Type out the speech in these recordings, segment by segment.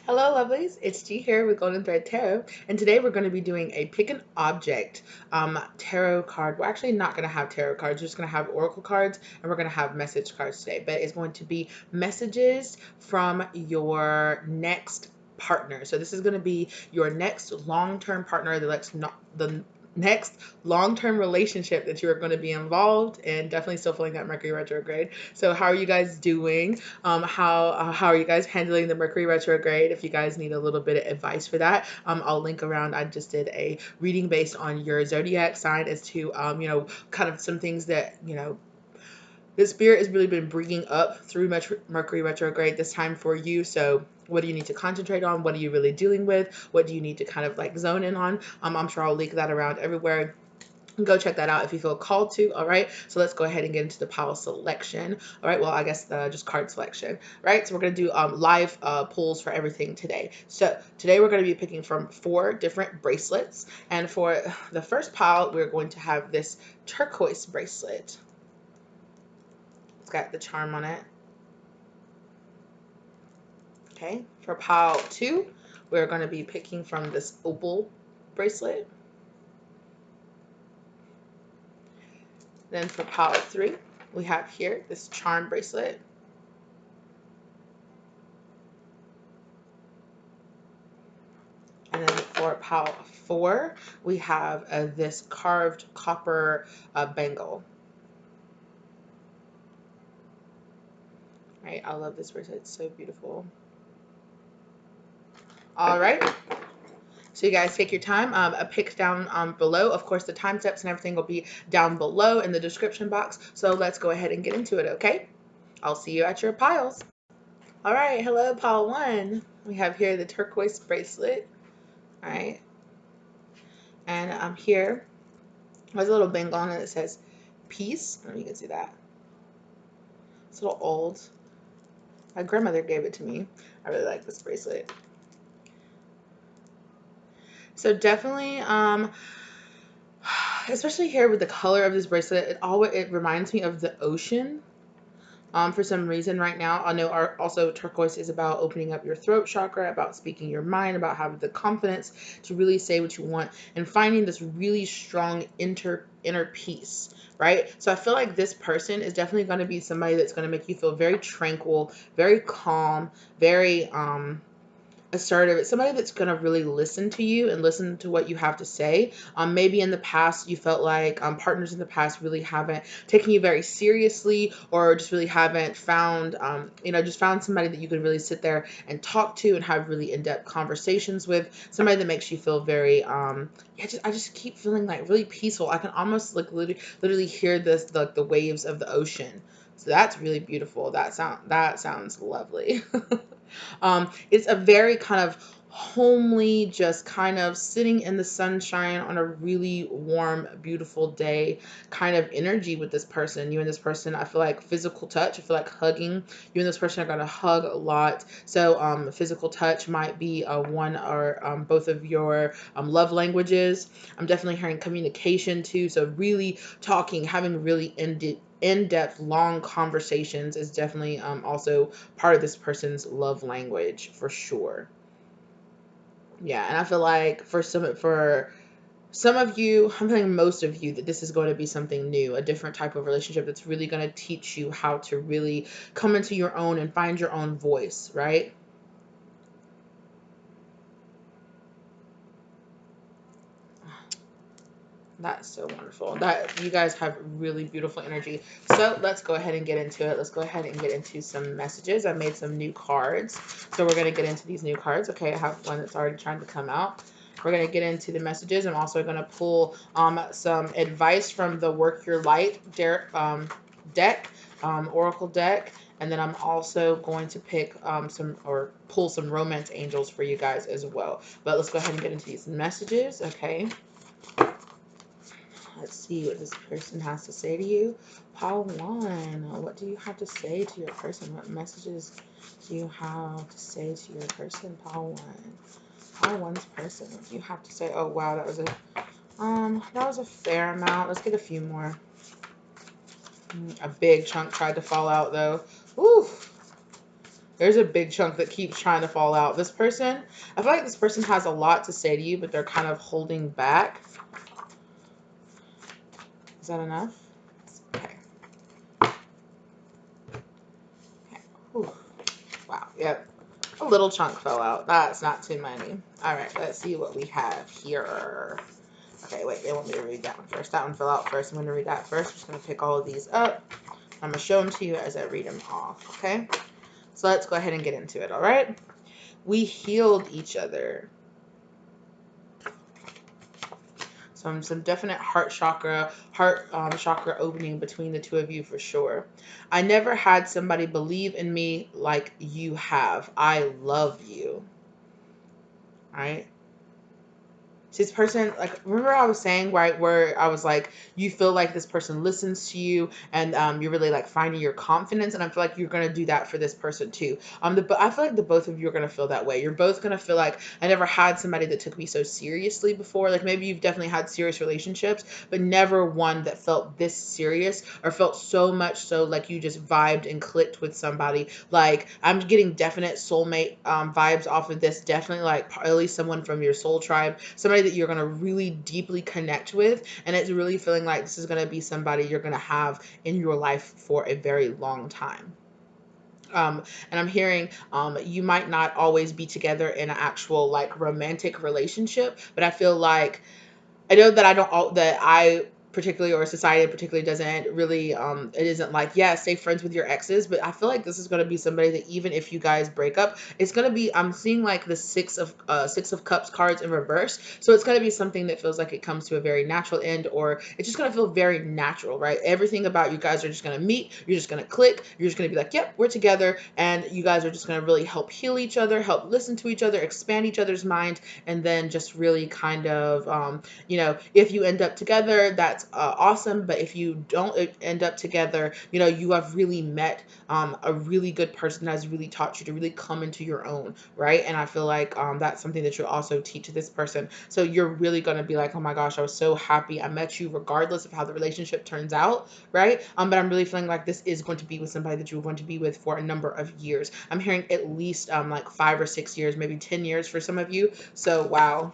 Hello, lovelies. It's G here with Golden Thread Tarot, and today we're going to be doing a pick an object tarot card. We're actually not going to have tarot cards. We're just going to have oracle cards, and we're going to have message cards today. But it's going to be messages from your next partner. So this is going to be your next long-term partner, the next long-term relationship that you are going to be involved in. Definitely still feeling that Mercury retrograde. So how are you guys doing? How are you guys handling the Mercury retrograde? If you guys need a little bit of advice for that, I'll link around. I just did a reading based on your zodiac sign as to kind of some things that the spirit has really been bringing up through Mercury retrograde this time for you. So what do you need to concentrate on? What are you really dealing with? What do you need to kind of like zone in on? I'm sure I'll link that around everywhere. Go check that out if you feel called to. All right, so let's go ahead and get into the pile selection. All right, well, I guess just card selection. Right, so we're going to do live pulls for everything today. So today we're going to be picking from 4 different bracelets, and for the first pile we're going to have this turquoise bracelet. It's got the charm on it. Okay, for pile 2 we're going to be picking from this opal bracelet. Then for pile 3 we have here this charm bracelet. And then for pile 4 we have this carved copper bangle. Right, I love this bracelet. It's so beautiful. All right, so you guys take your time. A pick down below. Of course, the time steps and everything will be down below in the description box. So let's go ahead and get into it, okay? I'll see you at your piles. All right, hello, pile 1. We have here the turquoise bracelet. All right, and here there's a little bangle on it that says peace. I don't know if you can see that. It's a little old. My grandmother gave it to me. I really like this bracelet. So definitely, especially here with the color of this bracelet, it reminds me of the ocean. For some reason right now. I know also turquoise is about opening up your throat chakra, about speaking your mind, about having the confidence to really say what you want and finding this really strong inner peace, right? So I feel like this person is definitely going to be somebody that's going to make you feel very tranquil, very calm, very assertive. It's somebody that's going to really listen to you and listen to what you have to say. Maybe in the past you felt like partners in the past really haven't taken you very seriously, or just really haven't found just found somebody that you can really sit there and talk to and have really in-depth conversations with, somebody that makes you feel very I just keep feeling like really peaceful. I can almost like literally hear the waves of the ocean. So that's really beautiful. That sounds lovely. It's a very kind of homely, just kind of sitting in the sunshine on a really warm, beautiful day kind of energy with this person. You and this person, I feel like physical touch. I feel like hugging. You and this person are going to hug a lot. So physical touch might be one or both of your love languages. I'm definitely hearing communication too. So really talking, having really in-depth, long conversations is definitely also part of this person's love language for sure. Yeah, and I feel like for some of you, I'm feeling most of you, that this is going to be something new, a different type of relationship that's really going to teach you how to really come into your own and find your own voice, right? That's so wonderful. That you guys have really beautiful energy. So let's go ahead and get into it. Let's go ahead and get into some messages. I made some new cards. So we're going to get into these new cards. Okay, I have one that's already trying to come out. We're going to get into the messages. I'm also going to pull some advice from the Work Your Light deck, Oracle deck. And then I'm also going to pick pull some romance angels for you guys as well. But let's go ahead and get into these messages. Okay. Let's see what this person has to say to you. Pile 1, what do you have to say to your person? What messages do you have to say to your person? Pile 1. Pile 1's person. What do you have to say? Oh wow, that was a fair amount. Let's get a few more. A big chunk tried to fall out though. Ooh. There's a big chunk that keeps trying to fall out. This person, I feel like this person has a lot to say to you, but they're kind of holding back. Is that enough? Okay. Okay. Whew. Wow. Yep. A little chunk fell out. That's not too many. All right. Let's see what we have here. Okay. Wait. They want me to read that one first. That one fell out first. I'm going to read that first. I'm just going to pick all of these up. I'm going to show them to you as I read them off. Okay. So let's go ahead and get into it. All right. We healed each other. Some definite heart chakra opening between the two of you for sure. I never had somebody believe in me like you have. I love you. All right. This person, like, remember I was saying, right, where I was like, you feel like this person listens to you, and you're really like finding your confidence, and I feel like you're gonna do that for this person too. But I feel like the both of you are gonna feel that way. You're both gonna feel like, I never had somebody that took me so seriously before. Like, maybe you've definitely had serious relationships, but never one that felt this serious, or felt so much so like you just vibed and clicked with somebody. Like, I'm getting definite soulmate vibes off of this. Definitely like at least someone from your soul tribe, somebody that you're going to really deeply connect with, and it's really feeling like this is going to be somebody you're going to have in your life for a very long time. And I'm hearing you might not always be together in an actual like romantic relationship, but I feel like, I know that I particularly, or society particularly, doesn't really it isn't like, yeah, stay friends with your exes, but I feel like this is going to be somebody that even if you guys break up, it's going to be, I'm seeing like the six of cups cards in reverse, so it's going to be something that feels like it comes to a very natural end, or it's just going to feel very natural, right? Everything about you guys are just going to meet, you're just going to click, you're just going to be like, yep, we're together, and you guys are just going to really help heal each other, help listen to each other, expand each other's mind, and then just really kind of if you end up together, that's awesome. But if you don't end up together, you have really met a really good person that has really taught you to really come into your own, right? And I feel like that's something that you'll also teach this person. So you're really going to be like, oh my gosh, I was so happy I met you, regardless of how the relationship turns out, right? But I'm really feeling like this is going to be with somebody that you're going to be with for a number of years. I'm hearing at least like 5 or 6 years, maybe 10 years for some of you. So wow.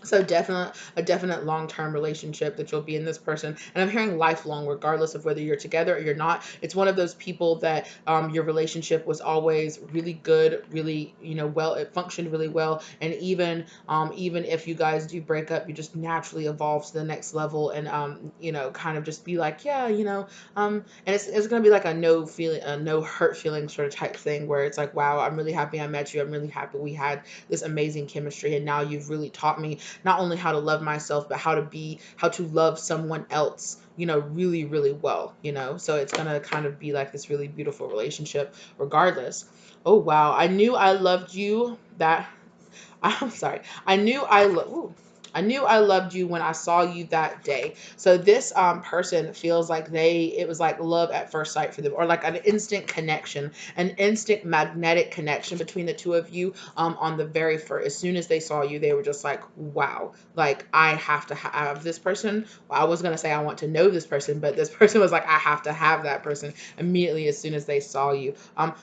So a definite long-term relationship that you'll be in this person. And I'm hearing lifelong, regardless of whether you're together or you're not. It's one of those people that your relationship was always really good, really, well, it functioned really well. And even if you guys do break up, you just naturally evolve to the next level, and kind of just be like, yeah, and it's gonna be like a no feeling, a no hurt feeling sort of type thing, where it's like, wow, I'm really happy I met you. I'm really happy we had this amazing chemistry, and now you've really taught me not only how to love myself, but how to love someone else, really, really well, so it's gonna kind of be like this really beautiful relationship regardless. Oh wow, I knew I loved you. That I'm sorry. I knew I loved you when I saw you that day. So this person feels like it was like love at first sight for them, or like an instant connection, an instant magnetic connection between the two of you. On the very first, as soon as they saw you, they were just like, wow, like I have to have this person. Well, I was gonna say I want to know this person, but this person was like, I have to have that person immediately as soon as they saw you.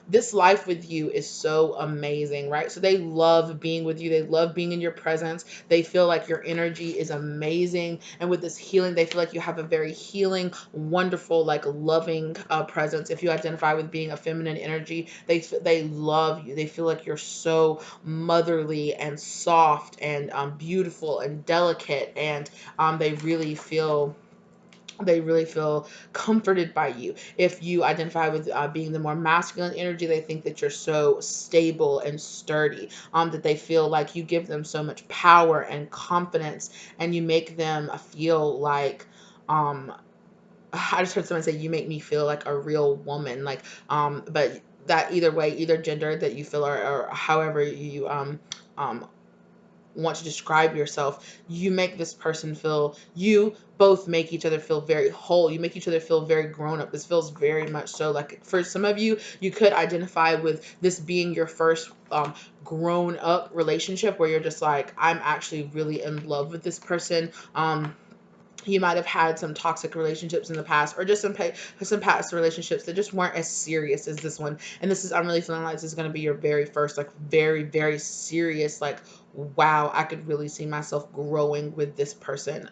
This life with you is so amazing, right? So they love being with you. They love being in your presence. They feel like your energy is amazing. And with this healing, they feel like you have a very healing, wonderful, like loving presence. If you identify with being a feminine energy, they love you. They feel like you're so motherly and soft and beautiful and delicate, and they really feel comforted by you. If you identify with being the more masculine energy, they think that you're so stable and sturdy, that they feel like you give them so much power and confidence, and you make them feel like, I just heard someone say, you make me feel like a real woman. Like, but that either way, either gender that you feel, or however you um, want to describe yourself, you make this person feel, you both make each other feel very whole. You make each other feel very grown up. This feels very much so like, for some of you, you could identify with this being your first grown up relationship, where you're just like, I'm actually really in love with this person. You might have had some toxic relationships in the past, or just some past relationships that just weren't as serious as this one. And this is, I'm really feeling like this is going to be your very first, like, very, very serious, like, wow, I could really see myself growing with this person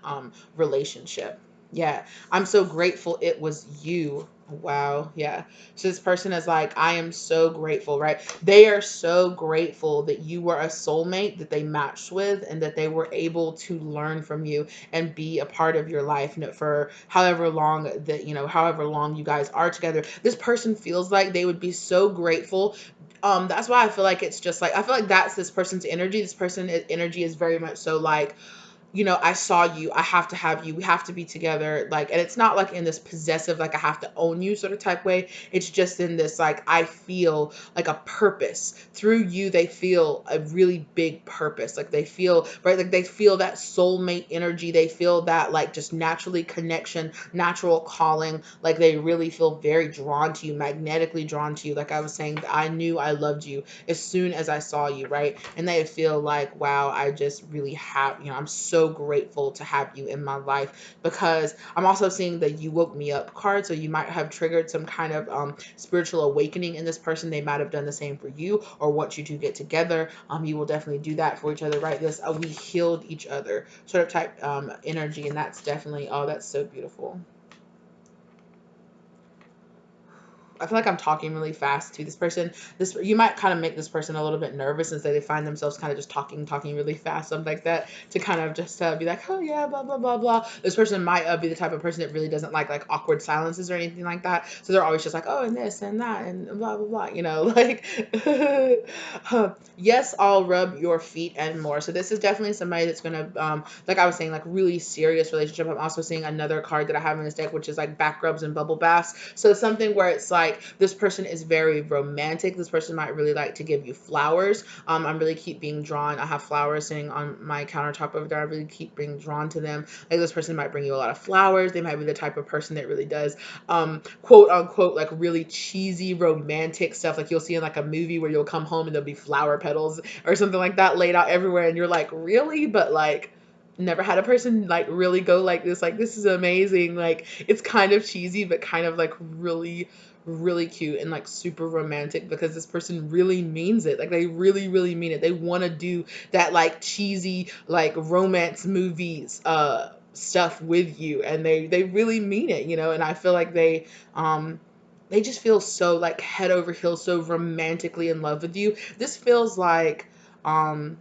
relationship. Yeah, I'm so grateful it was you. Wow. Yeah. So this person is like, I am so grateful, right? They are so grateful that you were a soulmate that they matched with, and that they were able to learn from you and be a part of your life, for however long that, however long you guys are together. This person feels like they would be so grateful. That's why I feel like it's just like, I feel like that's this person's energy. This person's energy is very much so like, I saw you, I have to have you, we have to be together. Like, and it's not like in this possessive, like I have to own you sort of type way. It's just in this, like, I feel like a purpose through you. They feel a really big purpose. Like they feel, right? Like they feel that soulmate energy. They feel that, like, just naturally connection, natural calling. Like they really feel very drawn to you, magnetically drawn to you. Like I was saying, I knew I loved you as soon as I saw you, right? And they feel like, wow, I just really have, I'm so grateful to have you in my life. Because I'm also seeing the you woke me up card. So you might have triggered some kind of spiritual awakening in this person. They might have done the same for you, or want you to get together. You will definitely do that for each other, right? This we healed each other sort of type energy. And that's definitely, oh, that's so beautiful. I feel like I'm talking really fast to this person. This, you might kind of make this person a little bit nervous, and say they find themselves kind of just talking really fast, something like that, to kind of just be like, oh yeah, blah blah blah blah. This person might be the type of person that really doesn't like awkward silences or anything like that. So they're always just like, oh, and this and that and blah blah blah. Like, yes, I'll rub your feet and more. So this is definitely somebody that's gonna, like I was saying, like really serious relationship. I'm also seeing another card that I have in this deck, which is like back rubs and bubble baths. So something where it's like this person is very romantic. This person might really like to give you flowers. I'm really keep being drawn. I have flowers sitting on my countertop over there. I really keep being drawn to them. Like this person might bring you a lot of flowers. They might be the type of person that really does, quote unquote, like really cheesy romantic stuff. Like you'll see in like a movie where you'll come home and there'll be flower petals or something like that laid out everywhere, and you're like, really? But like, never had a person like really go like this. Like, this is amazing. Like, it's kind of cheesy, but kind of like really, really cute and like super romantic, because this person really means it. Like they really, really mean it. They want to do that like cheesy like romance movies stuff with you, and they really mean it. And I feel like they just feel so like head over heels, so romantically in love with you. This feels like um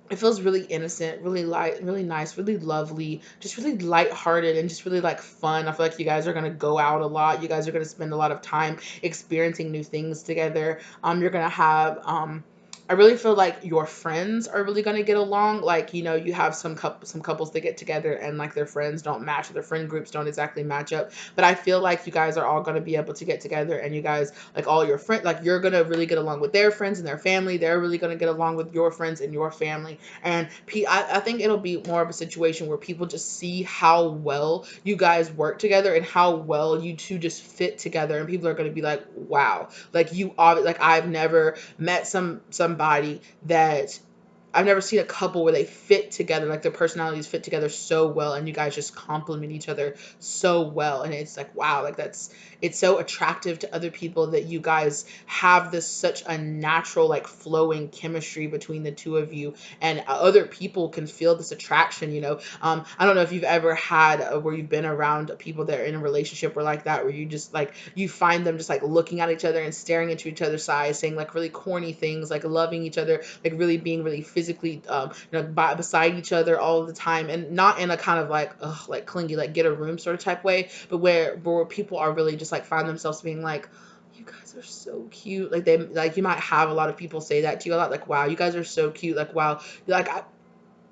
it feels really innocent, really light, really nice, really lovely, just really lighthearted, and just really like fun. I feel like you guys are gonna go out a lot. You guys are gonna spend a lot of time experiencing new things together. You're gonna have I really feel like your friends are really gonna get along. Like, you have some couples that get together and like their friends don't match, or their friend groups don't exactly match up. But I feel like you guys are all gonna be able to get together, and you guys, like all your friends, like you're gonna really get along with their friends and their family. They're really gonna get along with your friends and your family. And I think it'll be more of a situation where people just see how well you guys work together, and how well you two just fit together. And people are going to be like, wow, like like I've never met somebody that I've never seen a couple where they fit together, like their personalities fit together so well, and you guys just complement each other so well. And it's like, wow, like it's so attractive to other people that you guys have this such a natural, like flowing chemistry between the two of you, and other people can feel this attraction. I don't know if you've ever had where you've been around people that are in a relationship or like that, where you just like, you find them just like looking at each other and staring into each other's eyes, saying like really corny things, like loving each other, like really being really physically beside each other all the time, and not in a kind of like ugh, like clingy, like get a room sort of type way, but where people are really just like find themselves being like, you guys are so cute. Like, they like, you might have a lot of people say that to you a lot, like, wow, you guys are so cute. Like, wow, like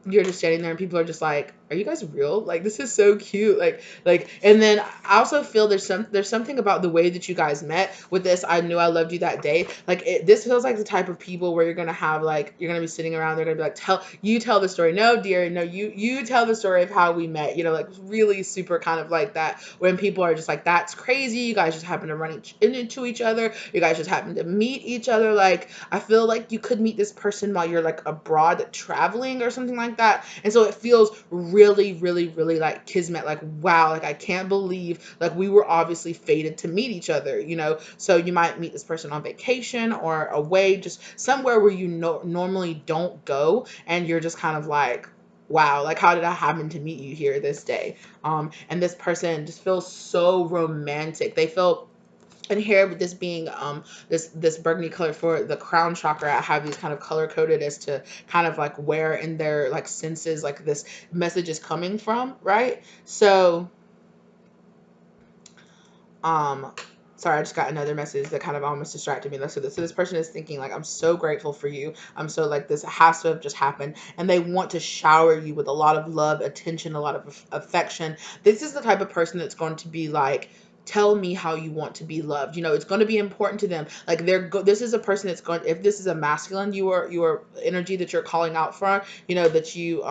you're just standing there and people are just like, are you guys real? Like, this is so cute. And then I also feel there's something about the way that you guys met with this I knew I loved you that day. Like, this feels like the type of people where you're gonna have like, you're gonna be sitting around, they're gonna be like, tell the story. No, dear, no, you tell the story of how we met. Like really super kind of like that, when people are just like, that's crazy, you guys just happen to run into each other, you guys just happen to meet each other. Like, I feel like you could meet this person while you're like abroad traveling or something like that. And so it feels really, really, really like kismet, like, wow, like I can't believe, like, we were obviously fated to meet each other, you know? So you might meet this person on vacation or away, just somewhere where you normally don't go, and you're just kind of like, wow, like, how did I happen to meet you here this day? And this person just feels so romantic. They feel, and here with this being this burgundy color for the crown chakra, I have these kind of color coded as to kind of like where in their like senses like this message is coming from, right? So um sorry, I just got another message that kind of almost distracted me. So this person is thinking like, I'm so grateful for you, I'm so like, this has to have just happened, and they want to shower you with a lot of love, attention, a lot of affection. This is the type of person that's going to be like, tell me how you want to be loved. You know, it's going to be important to them. Like, this is a person that's going, if this is a masculine, your energy that you're calling out for, you know, that you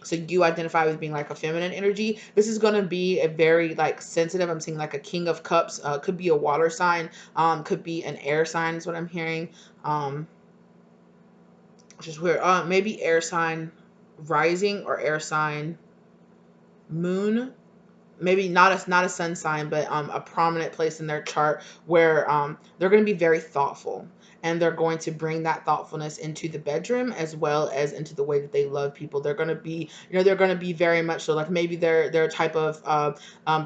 so you identify with being like a feminine energy, this is going to be a very like sensitive, I'm seeing like a king of cups, could be a water sign, could be an air sign is what I'm hearing, which is weird. Maybe air sign rising or air sign moon, maybe not a sun sign, but a prominent place in their chart where they're going to be very thoughtful, and they're going to bring that thoughtfulness into the bedroom as well as into the way that they love people. They're going to be, you know, they're going to be very much so like, maybe they're a type of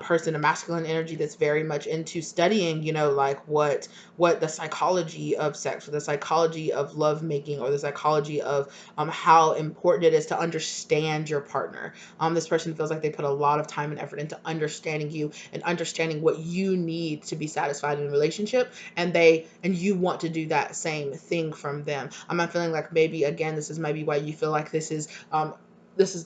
person, a masculine energy that's very much into studying, you know, like what the psychology of sex, or the psychology of love making, or the psychology of how important it is to understand your partner. This person feels like they put a lot of time and effort into understanding you and understanding what you need to be satisfied in a relationship, and you want to do that same thing from them. I'm feeling like, maybe again, this is maybe why you feel like this is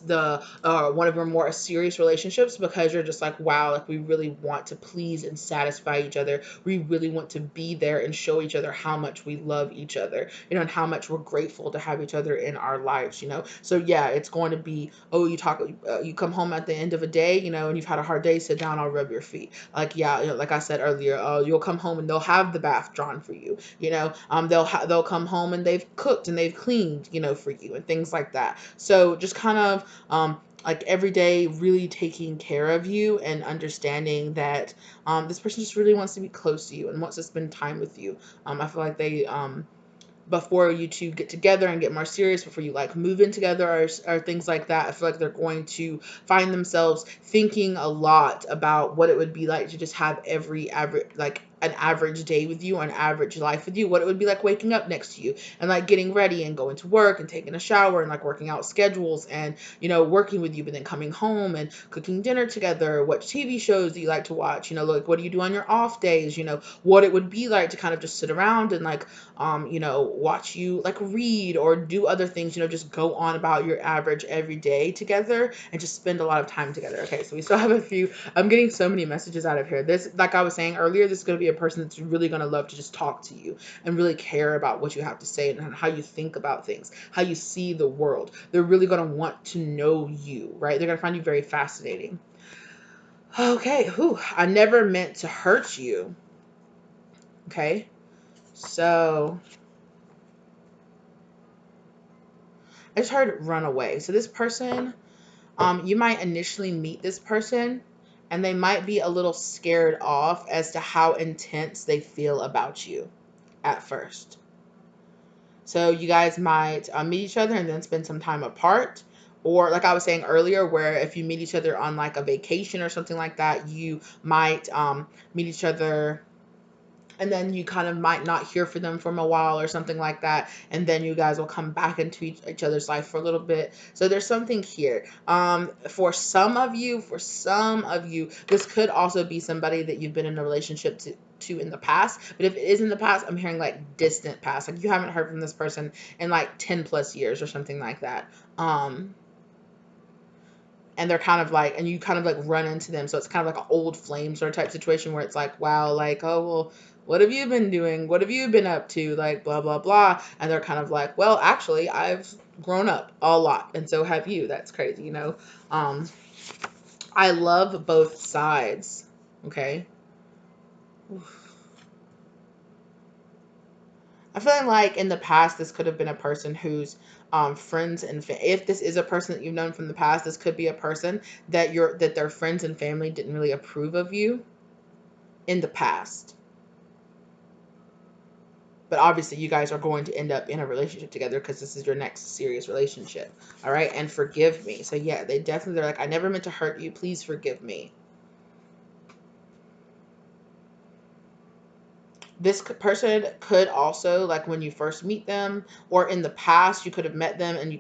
the one of your more serious relationships, because you're just like, wow, like, we really want to please and satisfy each other. We really want to be there and show each other how much we love each other, you know, and how much we're grateful to have each other in our lives, you know. So yeah, it's going to be, oh, you come home at the end of a day, you know, and you've had a hard day, sit down, I'll rub your feet. Like, yeah, you know, like I said earlier, you'll come home and they'll have the bath drawn for you, you know. They'll come home and they've cooked and they've cleaned, you know, for you, and things like that. So just kind of like every day really taking care of you, and understanding that this person just really wants to be close to you and wants to spend time with you. I feel like they before you two get together and get more serious, before you like move in together, or things like that, I feel like they're going to find themselves thinking a lot about what it would be like to just have every average, like an average day with you, or an average life with you, what it would be like waking up next to you, and like getting ready and going to work and taking a shower and like working out schedules, and, you know, working with you, but then coming home and cooking dinner together, what TV shows do you like to watch, you know, like what do you do on your off days, you know, what it would be like to kind of just sit around and like you know, watch you like read or do other things, you know, just go on about your average every day together, and just spend a lot of time together. Okay, so we still have a few. I'm getting so many messages out of here. This, like I was saying earlier, this is going to be a person that's really going to love to just talk to you and really care about what you have to say and how you think about things, how you see the world. They're really going to want to know you, right? They're going to find you very fascinating. Okay, whew, I never meant to hurt you. Okay, so I just heard run away. So this person, you might initially meet this person, and they might be a little scared off as to how intense they feel about you at first. So you guys might meet each other and then spend some time apart. Or like I was saying earlier, where if you meet each other on like a vacation or something like that, you might meet each other, and then you kind of might not hear from them from a while or something like that, and then you guys will come back into each other's life for a little bit. So there's something here. For some of you, this could also be somebody that you've been in a relationship to in the past. But if it is in the past, I'm hearing like distant past, like you haven't heard from this person in like 10 plus years or something like that. And they're kind of like, and you kind of like run into them, so it's kind of like an old flame sort of type situation, where it's like, wow, like, oh well, what have you been doing, what have you been up to, like blah blah blah. And they're kind of like, well, actually, I've grown up a lot, and so have you. That's crazy, you know. I love both sides. Okay. I'm feeling like in the past, this could have been a person who's friends and if this is a person that you've known from the past, this could be a person that their friends and family didn't really approve of you in the past. But obviously, you guys are going to end up in a relationship together because this is your next serious relationship. All right. And forgive me. So, yeah, they're like, I never meant to hurt you. Please forgive me. This person could also, like, when you first meet them or in the past, you could have met them and you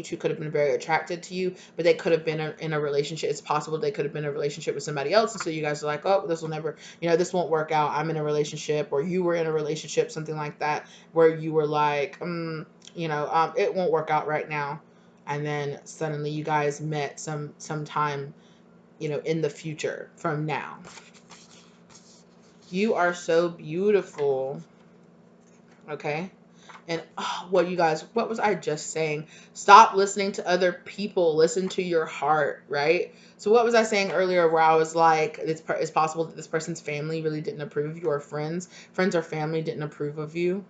two could have been very attracted to you, but they could have been in a relationship. It's possible they could have been in a relationship with somebody else. And so you guys are like, oh, this will never, this won't work out. I'm in a relationship, or you were in a relationship, something like that, where you were like, it won't work out right now. And then suddenly you guys met sometime, in the future from now. You are so beautiful. Okay. And you guys, what was I just saying? Stop listening to other people. Listen to your heart, right? So what was I saying earlier where I was like, it's possible that this person's family really didn't approve of you, or friends or family didn't approve of you.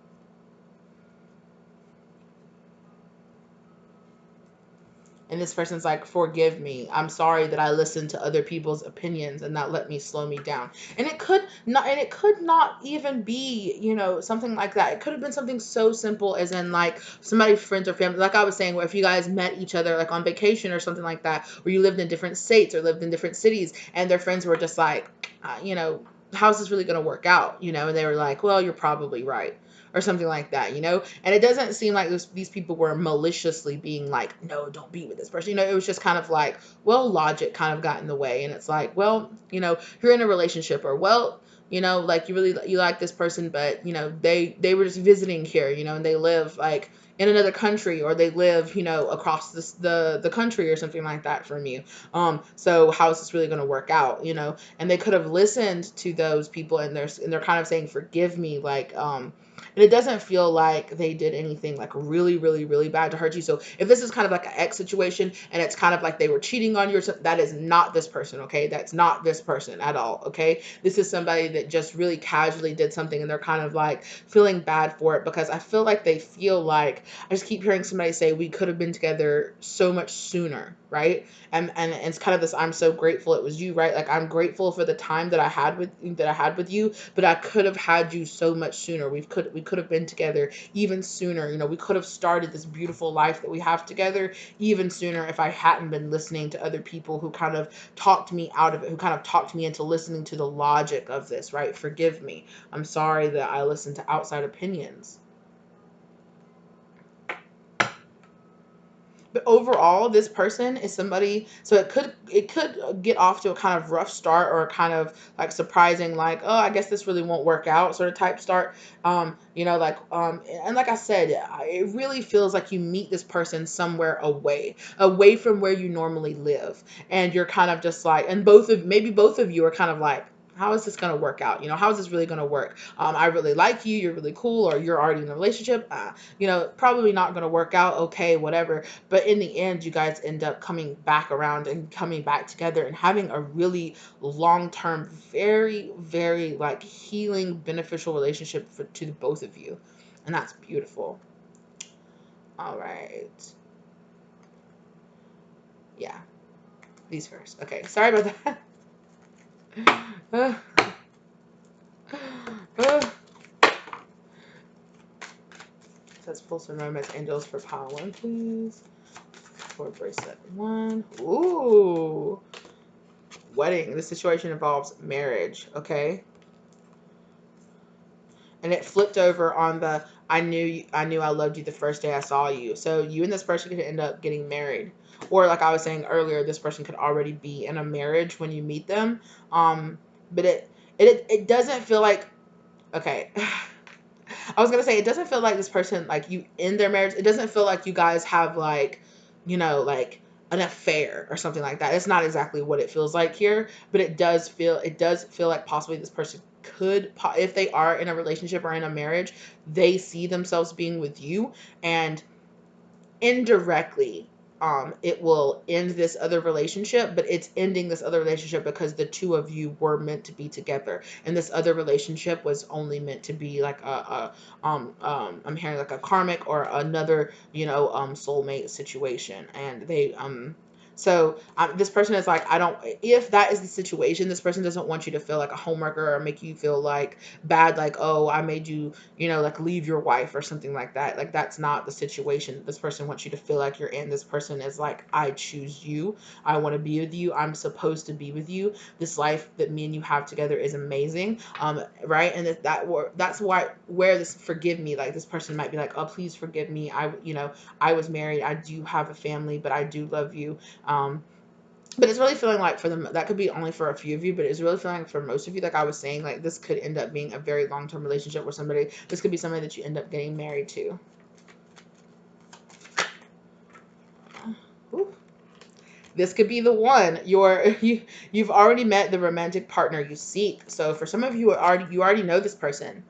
And this person's like, forgive me. I'm sorry that I listened to other people's opinions and that let me slow me down. And it could not even be, something like that. It could have been something so simple as in like somebody's friends or family. Like I was saying, where if you guys met each other like on vacation or something like that, or you lived in different states or lived in different cities, and their friends were just like, how's this really going to work out? And they were like, well, you're probably right. Or something like that, And it doesn't seem like these people were maliciously being like, no, don't be with this person. It was just kind of like, well, logic kind of got in the way. And it's like, well, you're in a relationship, or, well, like you like this person, but, they were just visiting here, and they live like in another country, or they live, across the country or something like that from you. So how is this really going to work out, And they could have listened to those people, and they're kind of saying, forgive me, like, and it doesn't feel like they did anything like really, really, really bad to hurt you. So if this is kind of like an ex situation and it's kind of like they were cheating on you or something, that is not this person, okay? That's not this person at all, okay? This is somebody that just really casually did something and they're kind of like feeling bad for it, because I feel like they feel like, I just keep hearing somebody say, we could have been together so much sooner, right? And it's kind of this, I'm so grateful it was you, right? Like, I'm grateful for the time that I had with you, but I could have had you so much sooner. We could have been together even sooner. We could have started this beautiful life that we have together even sooner if I hadn't been listening to other people who kind of talked me out of it, who kind of talked me into listening to the logic of this, right? Forgive me. I'm sorry that I listened to outside opinions. But overall, this person is somebody, so it could get off to a kind of rough start, or a kind of like surprising, like, oh, I guess this really won't work out sort of type start. And like I said, it really feels like you meet this person somewhere away from where you normally live. And you're kind of just like, and maybe both of you are kind of like, how is this going to work out? How is this really going to work? I really like you. You're really cool. Or you're already in a relationship. Probably not going to work out. Okay, whatever. But in the end, you guys end up coming back around and coming back together and having a really long-term, very, very like healing, beneficial relationship to the both of you. And that's beautiful. All right. Yeah. These first. Okay. Sorry about that. Says pull some romance angels for pile 1, please. For bracelet 1. Ooh. Wedding. This situation involves marriage, okay? And it flipped over on the I knew I loved you the first day I saw you. So you and this person could end up getting married. Or like I was saying earlier, this person could already be in a marriage when you meet them. But it doesn't feel like, okay. I was gonna say, it doesn't feel like this person, like, you in their marriage, it doesn't feel like you guys have like, like an affair or something like that. It's not exactly what it feels like here, but it does feel like possibly this person could, if they are in a relationship or in a marriage, they see themselves being with you, and indirectly it will end this other relationship, but it's ending this other relationship because the two of you were meant to be together, and this other relationship was only meant to be like I'm hearing like a karmic or another, soulmate situation. And this person is like, I don't, if that is the situation, this person doesn't want you to feel like a homewrecker or make you feel like bad, like, oh, I made you, like leave your wife or something like that. Like, that's not the situation this person wants you to feel like you're in. This person is like, I choose you. I want to be with you. I'm supposed to be with you. This life that me and you have together is amazing. Right. And that's why, where this forgive me, like this person might be like, oh, please forgive me. I was married. I do have a family, but I do love you. Um, but it's really feeling like for them, that could be only for a few of you, but it's really feeling like for most of you, like I was saying, like this could end up being a very long-term relationship with somebody. This could be somebody that you end up getting married to. Ooh. This could be the one. You've already met the romantic partner you seek. So for some of you, you already know this person.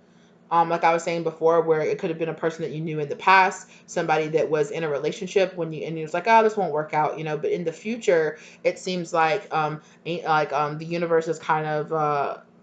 Like I was saying before, where it could have been a person that you knew in the past, somebody that was in a relationship and you was like, oh, this won't work out, but in the future, it seems like, the universe is kind of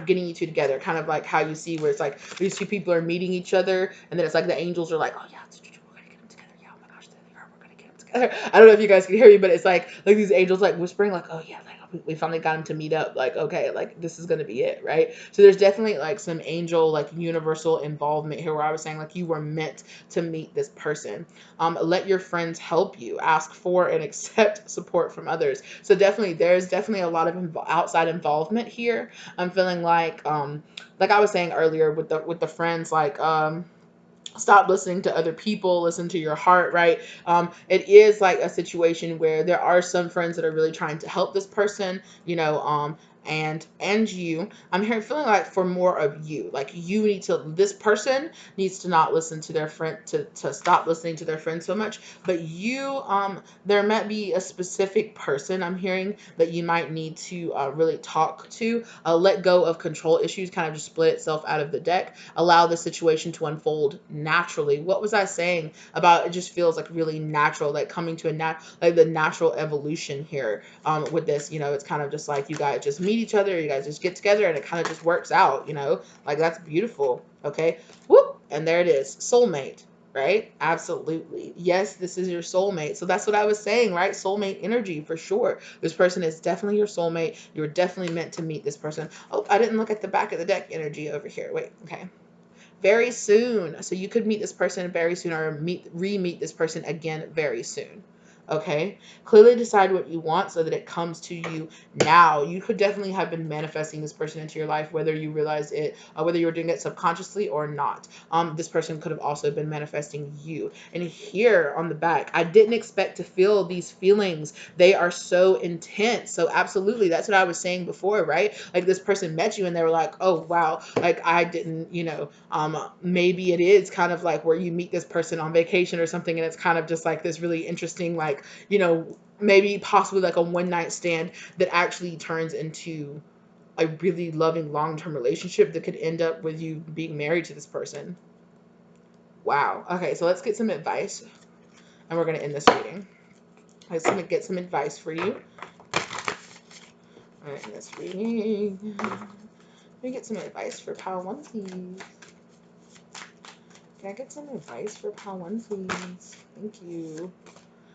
getting you two together, kind of like how you see where it's like these two people are meeting each other, and then it's like the angels are like, oh yeah, we're gonna get them together. Yeah, oh my gosh, they are. We're gonna get them together. I don't know if you guys can hear me, but it's like these angels like whispering, like, oh yeah, like we finally got them to meet up. Like, okay, like this is gonna be it, right? So there's definitely like some angel, like universal involvement here, where I was saying like you were meant to meet this person. Let your friends help you. Ask for and accept support from others. So definitely, there's definitely a lot of outside involvement here. I'm feeling like I was saying earlier with the friends, like stop listening to other people, listen to your heart, right? It is like a situation where there are some friends that are really trying to help this person, and you, I'm here feeling like for more of you, like this person needs to not listen to their friend, to stop listening to their friend so much. But there might be a specific person I'm hearing that you might need to really talk to. Let go of control issues, kind of just split itself out of the deck. Allow the situation to unfold naturally. What was I saying about it? Just feels like really natural, like coming to like the natural evolution here. With this, it's kind of just like you guys just meet each other, you guys just get together, and it kind of just works out. Like that's beautiful. Okay, whoop, and there it is, soulmate. Right? Absolutely. Yes, this is your soulmate. So that's what I was saying, right? Soulmate energy for sure. This person is definitely your soulmate. You're definitely meant to meet this person. Oh, I didn't look at the back of the deck energy over here. Wait, okay. Very soon. So you could meet this person very soon, or re-meet this person again very soon. Okay, clearly decide what you want so that it comes to you now. You could definitely have been manifesting this person into your life, whether you realized it, whether you were doing it subconsciously or not. This person could have also been manifesting you. And here on the back, I didn't expect to feel these feelings. They are so intense. So absolutely, that's what I was saying before, right? Like this person met you and they were like, oh wow, like I didn't, maybe it is kind of like where you meet this person on vacation or something, and it's kind of just like this really interesting, like, maybe possibly like a one night stand that actually turns into a really loving long-term relationship that could end up with you being married to this person. Wow. Okay, so let's get some advice, and we're going to end this reading. Let's get some advice for you. All right, in this reading, let me get some advice for pile one, please. Can I get some advice for pile one, please? Thank you.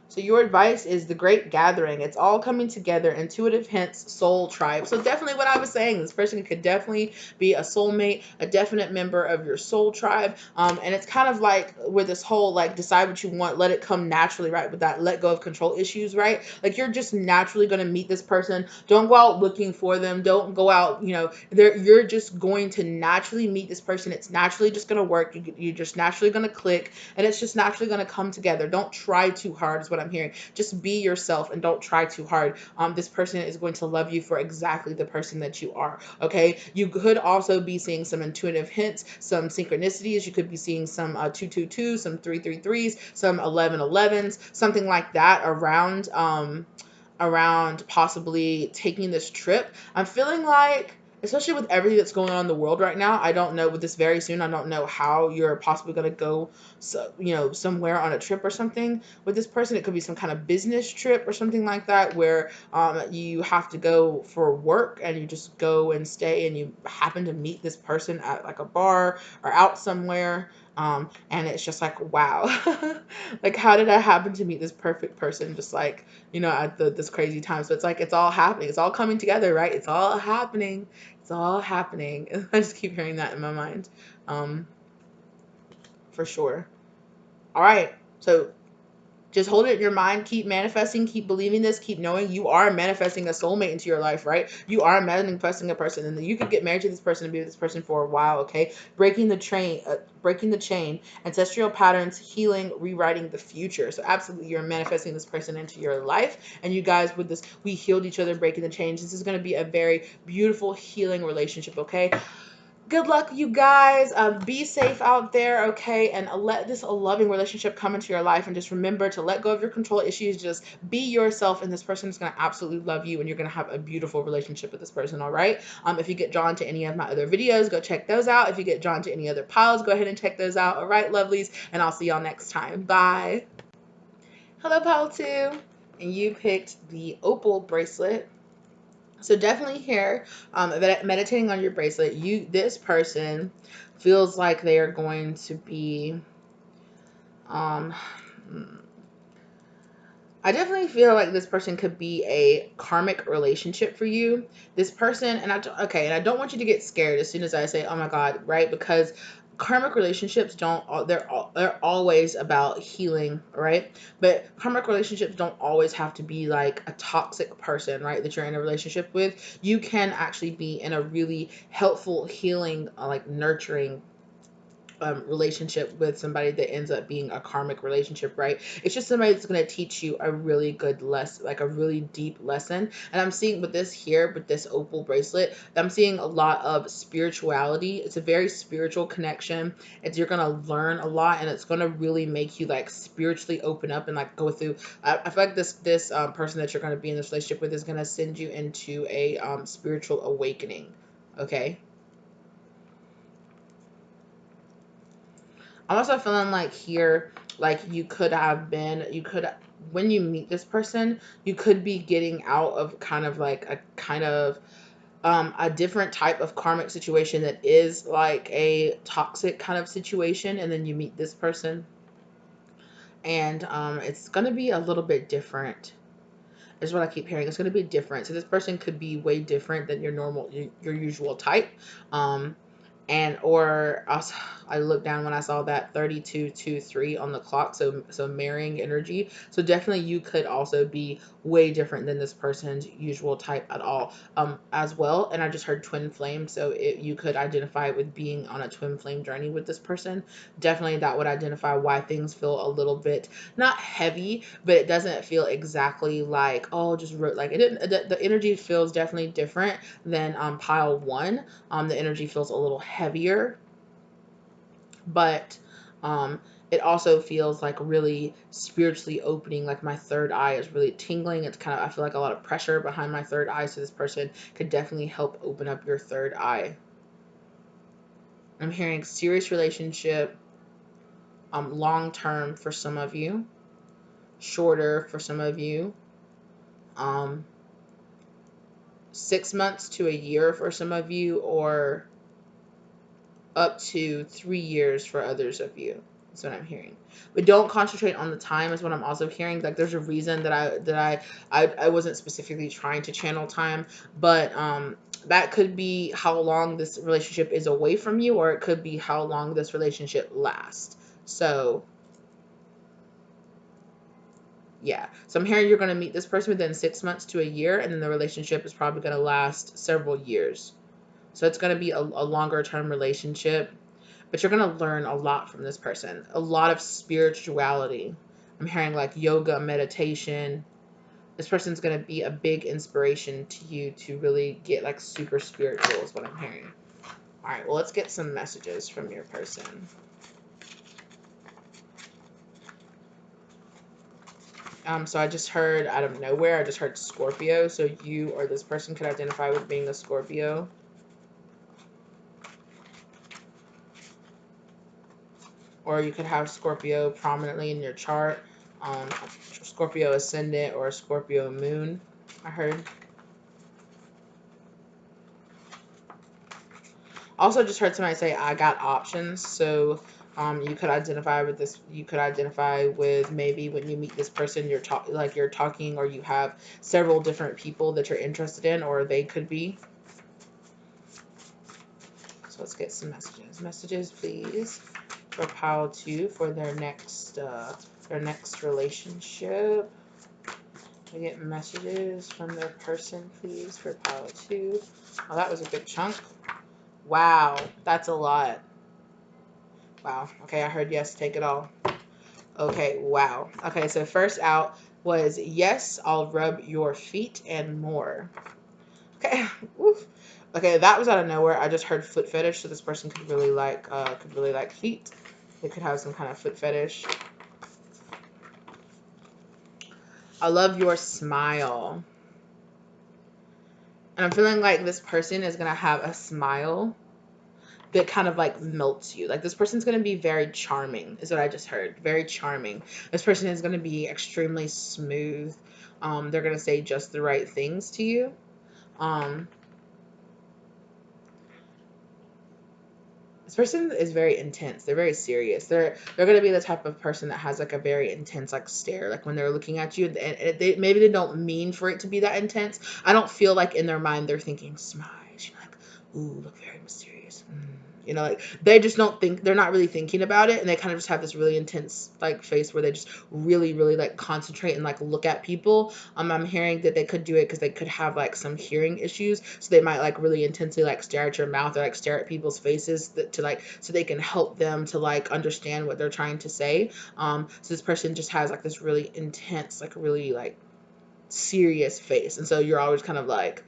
So your advice is the great gathering. It's all coming together. Intuitive hints, soul tribe. So definitely what I was saying, this person could definitely be a soulmate, a definite member of your soul tribe. And it's kind of like with this whole, like, decide what you want, let it come naturally, right? With that let go of control issues, right? Like you're just naturally going to meet this person. Don't go out looking for them. Don't go out, you're just going to naturally meet this person. It's naturally just going to work. You're just naturally going to click, and it's just naturally going to come together. Don't try too hard is what I'm hearing. Just be yourself and don't try too hard. This person is going to love you for exactly the person that you are. Okay. You could also be seeing some intuitive hints, some synchronicities. You could be seeing some 222, some 333s, some 1111s, something like that around possibly taking this trip. I'm feeling like especially with everything that's going on in the world right now. I don't know, with this very soon, I don't know how you're possibly going to go, so, you know, somewhere on a trip or something with this person. It could be some kind of business trip or something like that, where you have to go for work and you just go and stay, and you happen to meet this person at like a bar or out somewhere. And it's just like, wow, like, how did I happen to meet this perfect person just like, you know, at this crazy time? So it's like, it's all happening. It's all coming together, right? It's all happening. It's all happening. I just keep hearing that in my mind. Um, for sure. All right. So just hold it in your mind. Keep manifesting. Keep believing this. Keep knowing you are manifesting a soulmate into your life, right? You are manifesting a person, and you could get married to this person and be with this person for a while. Okay, breaking the chain, ancestral patterns, healing, rewriting the future. So absolutely, you're manifesting this person into your life, and you guys, with this, we healed each other, breaking the chains. This is going to be a very beautiful healing relationship. Okay. Good luck, you guys. Be safe out there, okay? And let this loving relationship come into your life. And just remember to let go of your control issues. Just be yourself, and this person is going to absolutely love you, and you're going to have a beautiful relationship with this person, all right? If you get drawn to any of my other videos, go check those out. If you get drawn to any other piles, go ahead and check those out. All right, lovelies, and I'll see y'all next time. Bye. Hello, pile 2. And you picked the opal bracelet. So definitely here, meditating on your bracelet, this person feels like they are going to be, um, I definitely feel like this person could be a karmic relationship for you. This person, and I don't want you to get scared as soon as I say, oh my God, right? Because karmic relationships they're always about healing, right? But karmic relationships don't always have to be like a toxic person, right? That you're in a relationship with. You can actually be in a really helpful, healing, like nurturing relationship with somebody that ends up being a karmic relationship, right? It's just somebody that's going to teach you a really good lesson, like a really deep lesson. And I'm seeing with this here, with this opal bracelet, I'm seeing a lot of spirituality. It's a very spiritual connection. You're going to learn a lot, and it's going to really make you like spiritually open up and like go through. I feel like this person that you're going to be in this relationship with is going to send you into a spiritual awakening. Okay. I'm also feeling like here, like when you meet this person, you could be getting out of kind of like a different type of karmic situation that is like a toxic kind of situation, and then you meet this person, and it's gonna be a little bit different. Is what I keep hearing. It's going to be different. So this person could be way different than your usual type. Um, and or also, I looked down when I saw that 3223 on the clock. So marrying energy. So definitely you could also be way different than this person's usual type at all. As well. And I just heard twin flame. So you could identify with being on a twin flame journey with this person. Definitely that would identify why things feel a little bit not heavy, but it doesn't feel exactly like, oh, just like it didn't. The energy feels definitely different than pile 1. The energy feels a little heavier, but it also feels like really spiritually opening. Like my third eye is really tingling. It's kind of, I feel like a lot of pressure behind my third eye. So this person could definitely help open up your third eye. I'm hearing serious relationship, long term for some of you, shorter for some of you, 6 months to a year for some of you, or up to 3 years for others of you. That's what I'm hearing. But don't concentrate on the time is what I'm also hearing. Like there's a reason that I wasn't specifically trying to channel time, but that could be how long this relationship is away from you, or it could be how long this relationship lasts. So yeah. So I'm hearing you're going to meet this person within 6 months to a year, and then the relationship is probably going to last several years. So it's going to be a longer term relationship, but you're going to learn a lot from this person. A lot of spirituality. I'm hearing like yoga, meditation. This person's going to be a big inspiration to you to really get like super spiritual is what I'm hearing. All right, well, let's get some messages from your person. So I just heard out of nowhere, I just heard Scorpio. So you or this person could identify with being a Scorpio. or you could have Scorpio prominently in your chart. Scorpio ascendant or a Scorpio moon, I heard. Also just heard somebody say, I got options. So you could identify with this. You could identify with maybe when you meet this person, you're talking, or you have several different people that you're interested in, or they could be. So let's get some messages. Messages, please, for pile 2 for their next relationship. We get messages from their person, please, for pile 2. Oh, that was a big chunk. Wow, that's a lot. Wow. Okay, I heard yes, take it all. Okay, wow. Okay, so first out was yes, I'll rub your feet and more. Okay. Oof. Okay, that was out of nowhere. I just heard foot fetish, so this person could really like feet. They could have some kind of foot fetish. I love your smile. And I'm feeling like this person is gonna have a smile that kind of like melts you. Like this person's going to be very charming, is what I just heard. Very charming. This person is going to be extremely smooth. They're going to say just the right things to you. This person is very intense. They're very serious. They're going to be the type of person that has like a very intense like stare. Like when they're looking at you, and maybe they don't mean for it to be that intense. I don't feel like in their mind they're thinking smile. You're like, ooh, look very mysterious. You know, like they just don't think, they're not really thinking about it, and they kind of just have this really intense like face where they just really, really like concentrate and like look at people. I'm hearing that they could do it because they could have like some hearing issues, so they might like really intensely like stare at your mouth or like stare at people's faces to like, so they can help them to like understand what they're trying to say. So this person just has like this really intense, like really like serious face, and so you're always kind of like,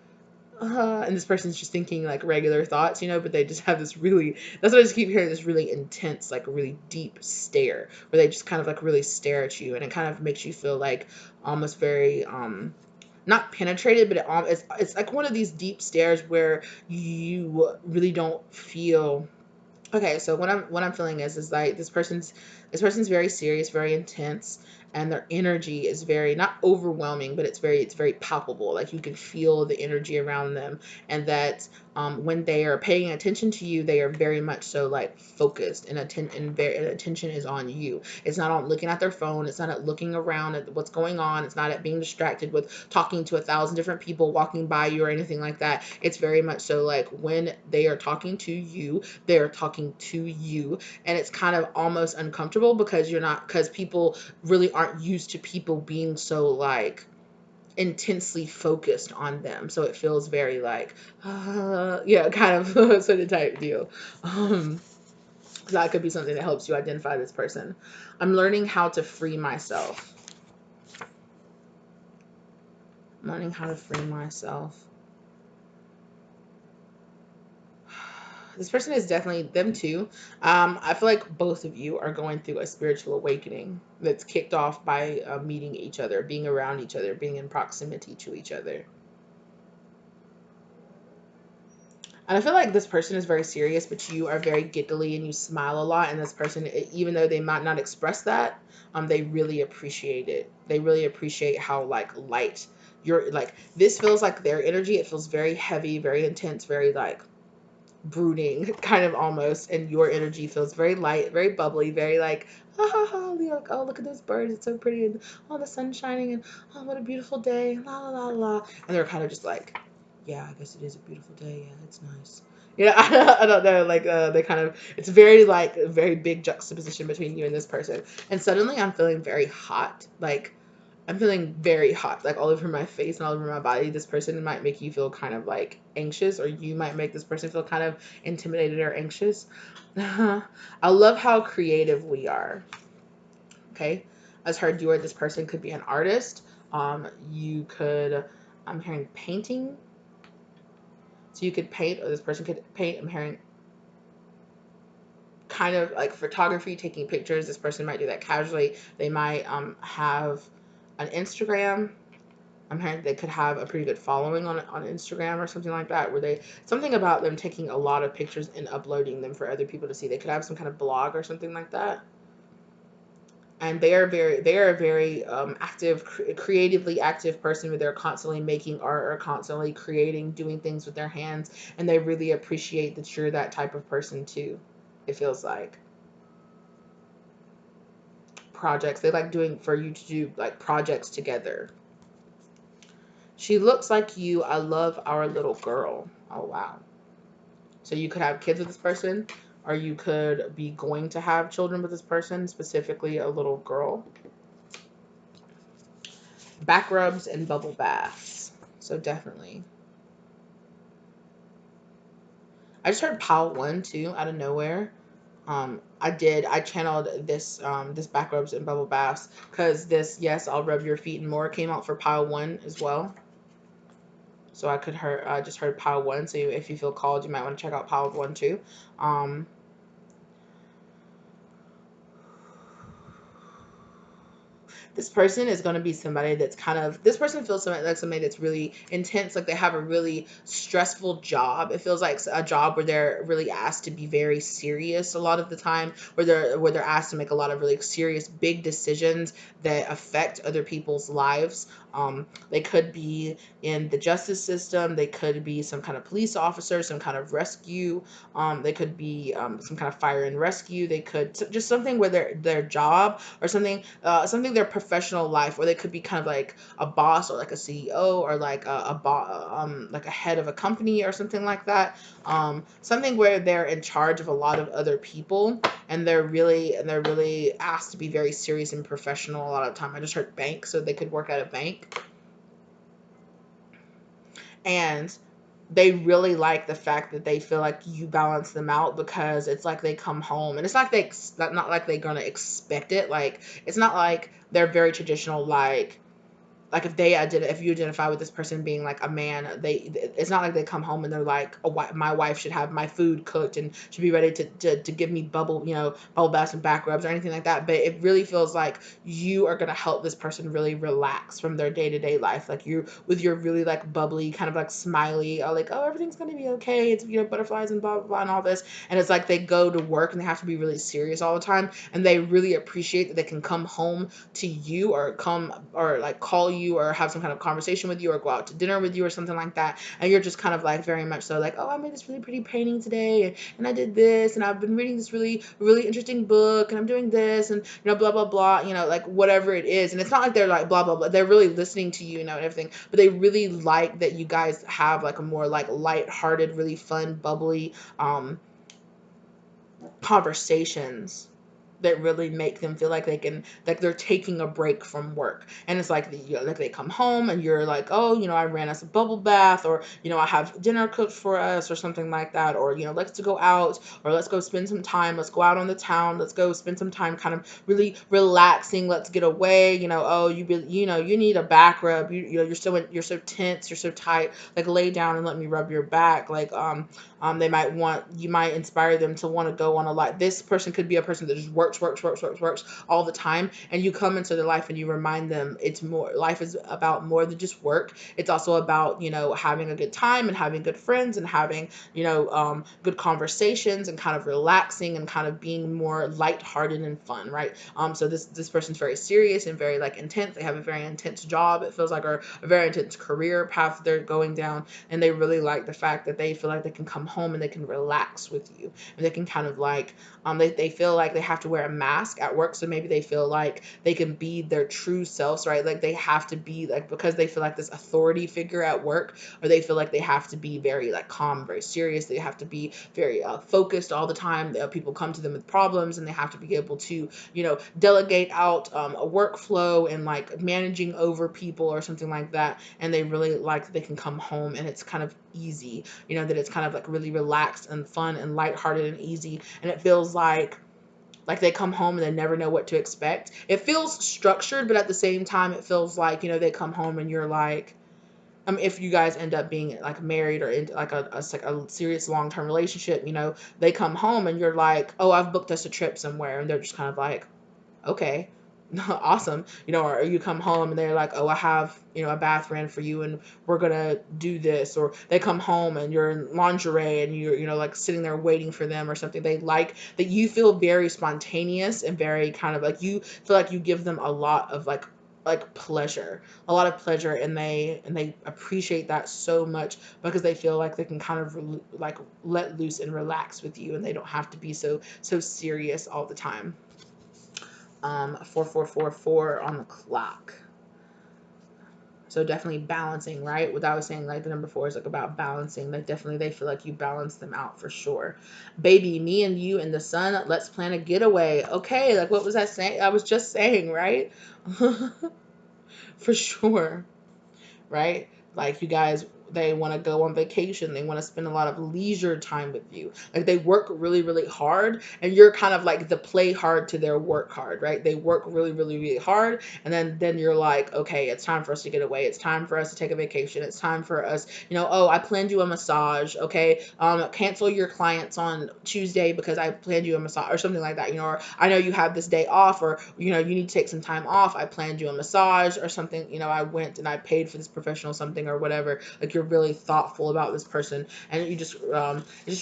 and this person's just thinking like regular thoughts, you know, but they just have this really, that's what I just keep hearing, this really intense, like really deep stare where they just kind of like really stare at you, and it kind of makes you feel like almost very, not penetrated, but it's like one of these deep stares where you really don't feel. Okay, so what I'm feeling is like this person's very serious, very intense, and their energy is very, not overwhelming, but it's very palpable. Like you can feel the energy around them, and that when they are paying attention to you, they are very much so like focused, and attention is on you. It's not on looking at their phone. It's not at looking around at what's going on. It's not at being distracted with talking to 1,000 different people walking by you or anything like that. It's very much so like when they are talking to you, they're talking to you, and it's kind of almost uncomfortable because people really aren't used to people being so like intensely focused on them, so it feels very like yeah, kind of sort of type deal. So that could be something that helps you identify this person. I'm learning how to free myself. I'm learning how to free myself. This person is definitely them too. I feel like both of you are going through a spiritual awakening that's kicked off by meeting each other, being around each other, being in proximity to each other. And I feel like this person is very serious, but you are very giggly and you smile a lot. And this person, even though they might not express that, they really appreciate it. They really appreciate how like light you're, like this feels like their energy. It feels very heavy, very intense, very like brooding kind of almost, and your energy feels very light, very bubbly, very like, ha ha ha, like, oh look at those birds, it's so pretty, and oh the sun's shining, and oh what a beautiful day, la la la la, and they're kind of just like, yeah, I guess it is a beautiful day, yeah, it's nice. Yeah, I don't know, like they kind of, it's very like a very big juxtaposition between you and this person, and suddenly I'm feeling very hot, like I'm feeling very hot, like all over my face and all over my body. This person might make you feel kind of like anxious, or you might make this person feel kind of intimidated or anxious. I love how creative we are. Okay. As heard you or this person could be an artist. You could, I'm hearing painting. So you could paint, or this person could paint. I'm hearing kind of like photography, taking pictures. This person might do that casually. They might have an Instagram. I'm hearing they could have a pretty good following on Instagram or something like that, where they, something about them taking a lot of pictures and uploading them for other people to see. They could have some kind of blog or something like that. And they are a very active, creatively active person, where they're constantly making art or constantly creating, doing things with their hands, and they really appreciate that you're that type of person too. It feels like projects, they like doing for you to do like projects together. She looks like you. I love our little girl. Oh wow. So you could have kids with this person, or you could be going to have children with this person, specifically a little girl. Back rubs and bubble baths. So definitely. I just heard Pile 1 too out of nowhere. I channeled this back rubs and bubble baths because this yes I'll rub your feet and more came out for Pile 1 as well. So I just heard Pile 1. So if you feel called, you might want to check out Pile 1 too. Um, this person is going to be somebody that's kind of, this person feels somebody that's really intense, like they have a really stressful job. It feels like a job where they're really asked to be very serious a lot of the time, where they're asked to make a lot of really serious big decisions that affect other people's lives. They could be in the justice system, they could be some kind of police officer, some kind of rescue, they could be some kind of fire and rescue, they could just something where their job or something their professional life, or they could be kind of like a boss or like a CEO or like like a head of a company or something like that. Something where they're in charge of a lot of other people, and they're really asked to be very serious and professional a lot of the time. I just heard bank, so they could work at a bank. And they really like the fact that they feel like you balance them out, because it's like they come home and it's like not like they're gonna expect it. Like it's not like they're very traditional, like if you identify with this person being like a man, it's not like they come home and they're like, oh, my wife should have my food cooked and should be ready to give me bubble baths and back rubs or anything like that. But it really feels like you are going to help this person really relax from their day-to-day life, like you with your really like bubbly kind of like smiley, like, oh, everything's going to be okay, it's butterflies and blah blah blah and all this. And it's like they go to work and they have to be really serious all the time, and they really appreciate that they can come home to you, or come or like call you or have some kind of conversation with you or go out to dinner with you or something like that, and you're just kind of like very much so like, oh, I made this really pretty painting today, and I did this, and I've been reading this really really interesting book, and I'm doing this, and blah blah blah, like whatever it is. And it's not like they're like blah blah blah, they're really listening to you, and everything, but they really like that you guys have like a more like light-hearted, really fun, bubbly conversations that really make them feel like they're taking a break from work. And it's like like they come home and you're like, oh, I ran us a bubble bath, or I have dinner cooked for us or something like that, or let's go out, or let's go spend some time, let's go out on the town, let's go spend some time kind of really relaxing, let's get away. Oh, you need a back rub, you're so tense, you're so tight, like lay down and let me rub your back. Like you might inspire them to want to go on a lot. This person could be a person that just works all the time, and you come into their life and you remind them life is about more than just work. It's also about having a good time and having good friends and having good conversations and kind of relaxing and kind of being more lighthearted and fun, right? So this person's very serious and very like intense. They have a very intense job, it feels like, or a very intense career path they're going down, and they really like the fact that they feel like they can come home and they can relax with you, and they can kind of like they feel like they have to wear a mask at work, so maybe they feel like they can be their true selves, right? Like they have to be like, because they feel like this authority figure at work, or they feel like they have to be very like calm, very serious, they have to be very focused all the time. People come to them with problems, and they have to be able to delegate out a workflow and like managing over people or something like that. And they really like that they can come home and it's kind of easy, that it's kind of like really relaxed and fun and lighthearted and easy, and it feels like they come home and they never know what to expect. It feels structured, but at the same time it feels like they come home and you're like, if you guys end up being like married or in like a serious long-term relationship, they come home and you're like, oh, I've booked us a trip somewhere, and they're just kind of like, okay. awesome, or you come home and they're like, oh, I have, a bath ran for you and we're gonna do this. Or they come home and you're in lingerie and you're, like sitting there waiting for them or something. They like that you feel very spontaneous and very kind of like, you feel like you give them a lot of pleasure, a lot of pleasure, and they appreciate that so much because they feel like they can kind of like let loose and relax with you, and they don't have to be so serious all the time. 4444 on the clock. So definitely balancing, right? What I was saying, like the number 4 is like about balancing. Like definitely they feel like you balance them out for sure. Baby, me and you and the sun, let's plan a getaway. Okay, like what was I saying? I was just saying, right? For sure, right? Like you guys, they want to go on vacation. They want to spend a lot of leisure time with you. Like they work really, really hard, and you're kind of like the play hard to their work hard, right? They work really, really, really hard, and then you're like, okay, it's time for us to get away. It's time for us to take a vacation. It's time for us, oh, I planned you a massage. Okay, cancel your clients on Tuesday because I planned you a massage or something like that. Or I know you have this day off, or you need to take some time off. I planned you a massage or something. I went and I paid for this professional something or whatever. Like you're really thoughtful about this person, and you just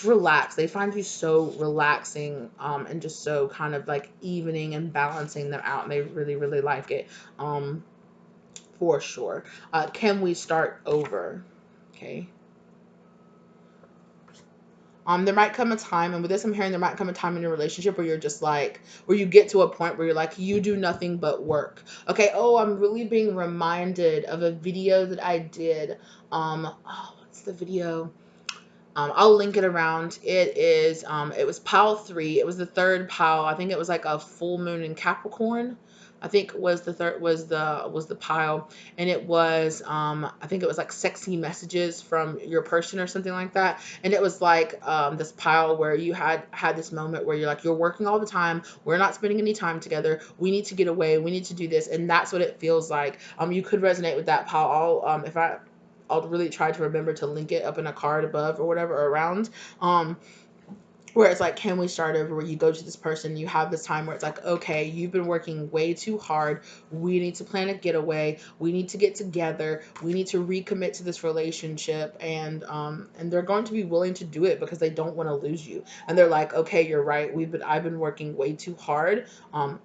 relax. They find you so relaxing, and just so kind of like evening and balancing them out, and they really, really like it, for sure. Can we start over? Okay. There might come a time, and with this I'm hearing there might come a time in your relationship where you're just like, where you get to a point where you're like, you do nothing but work. Okay, oh, I'm really being reminded of a video that I did. What's the video? I'll link it around. It was pile 3. It was the third pile. I think it was like a full moon in Capricorn. I think was the third was the pile, and it was I think it was like sexy messages from your person or something like that. And it was like this pile where you had this moment where you're like, you're working all the time. We're not spending any time together. We need to get away. We need to do this, and that's what it feels like. You could resonate with that pile. I'll really try to remember to link it up in a card above or whatever, or around. Where it's like, can we start over? Where you go to this person, you have this time where it's like, okay, you've been working way too hard. We need to plan a getaway. We need to get together. We need to recommit to this relationship, and they're going to be willing to do it because they don't want to lose you. And they're like, okay, you're right. I've been working way too hard.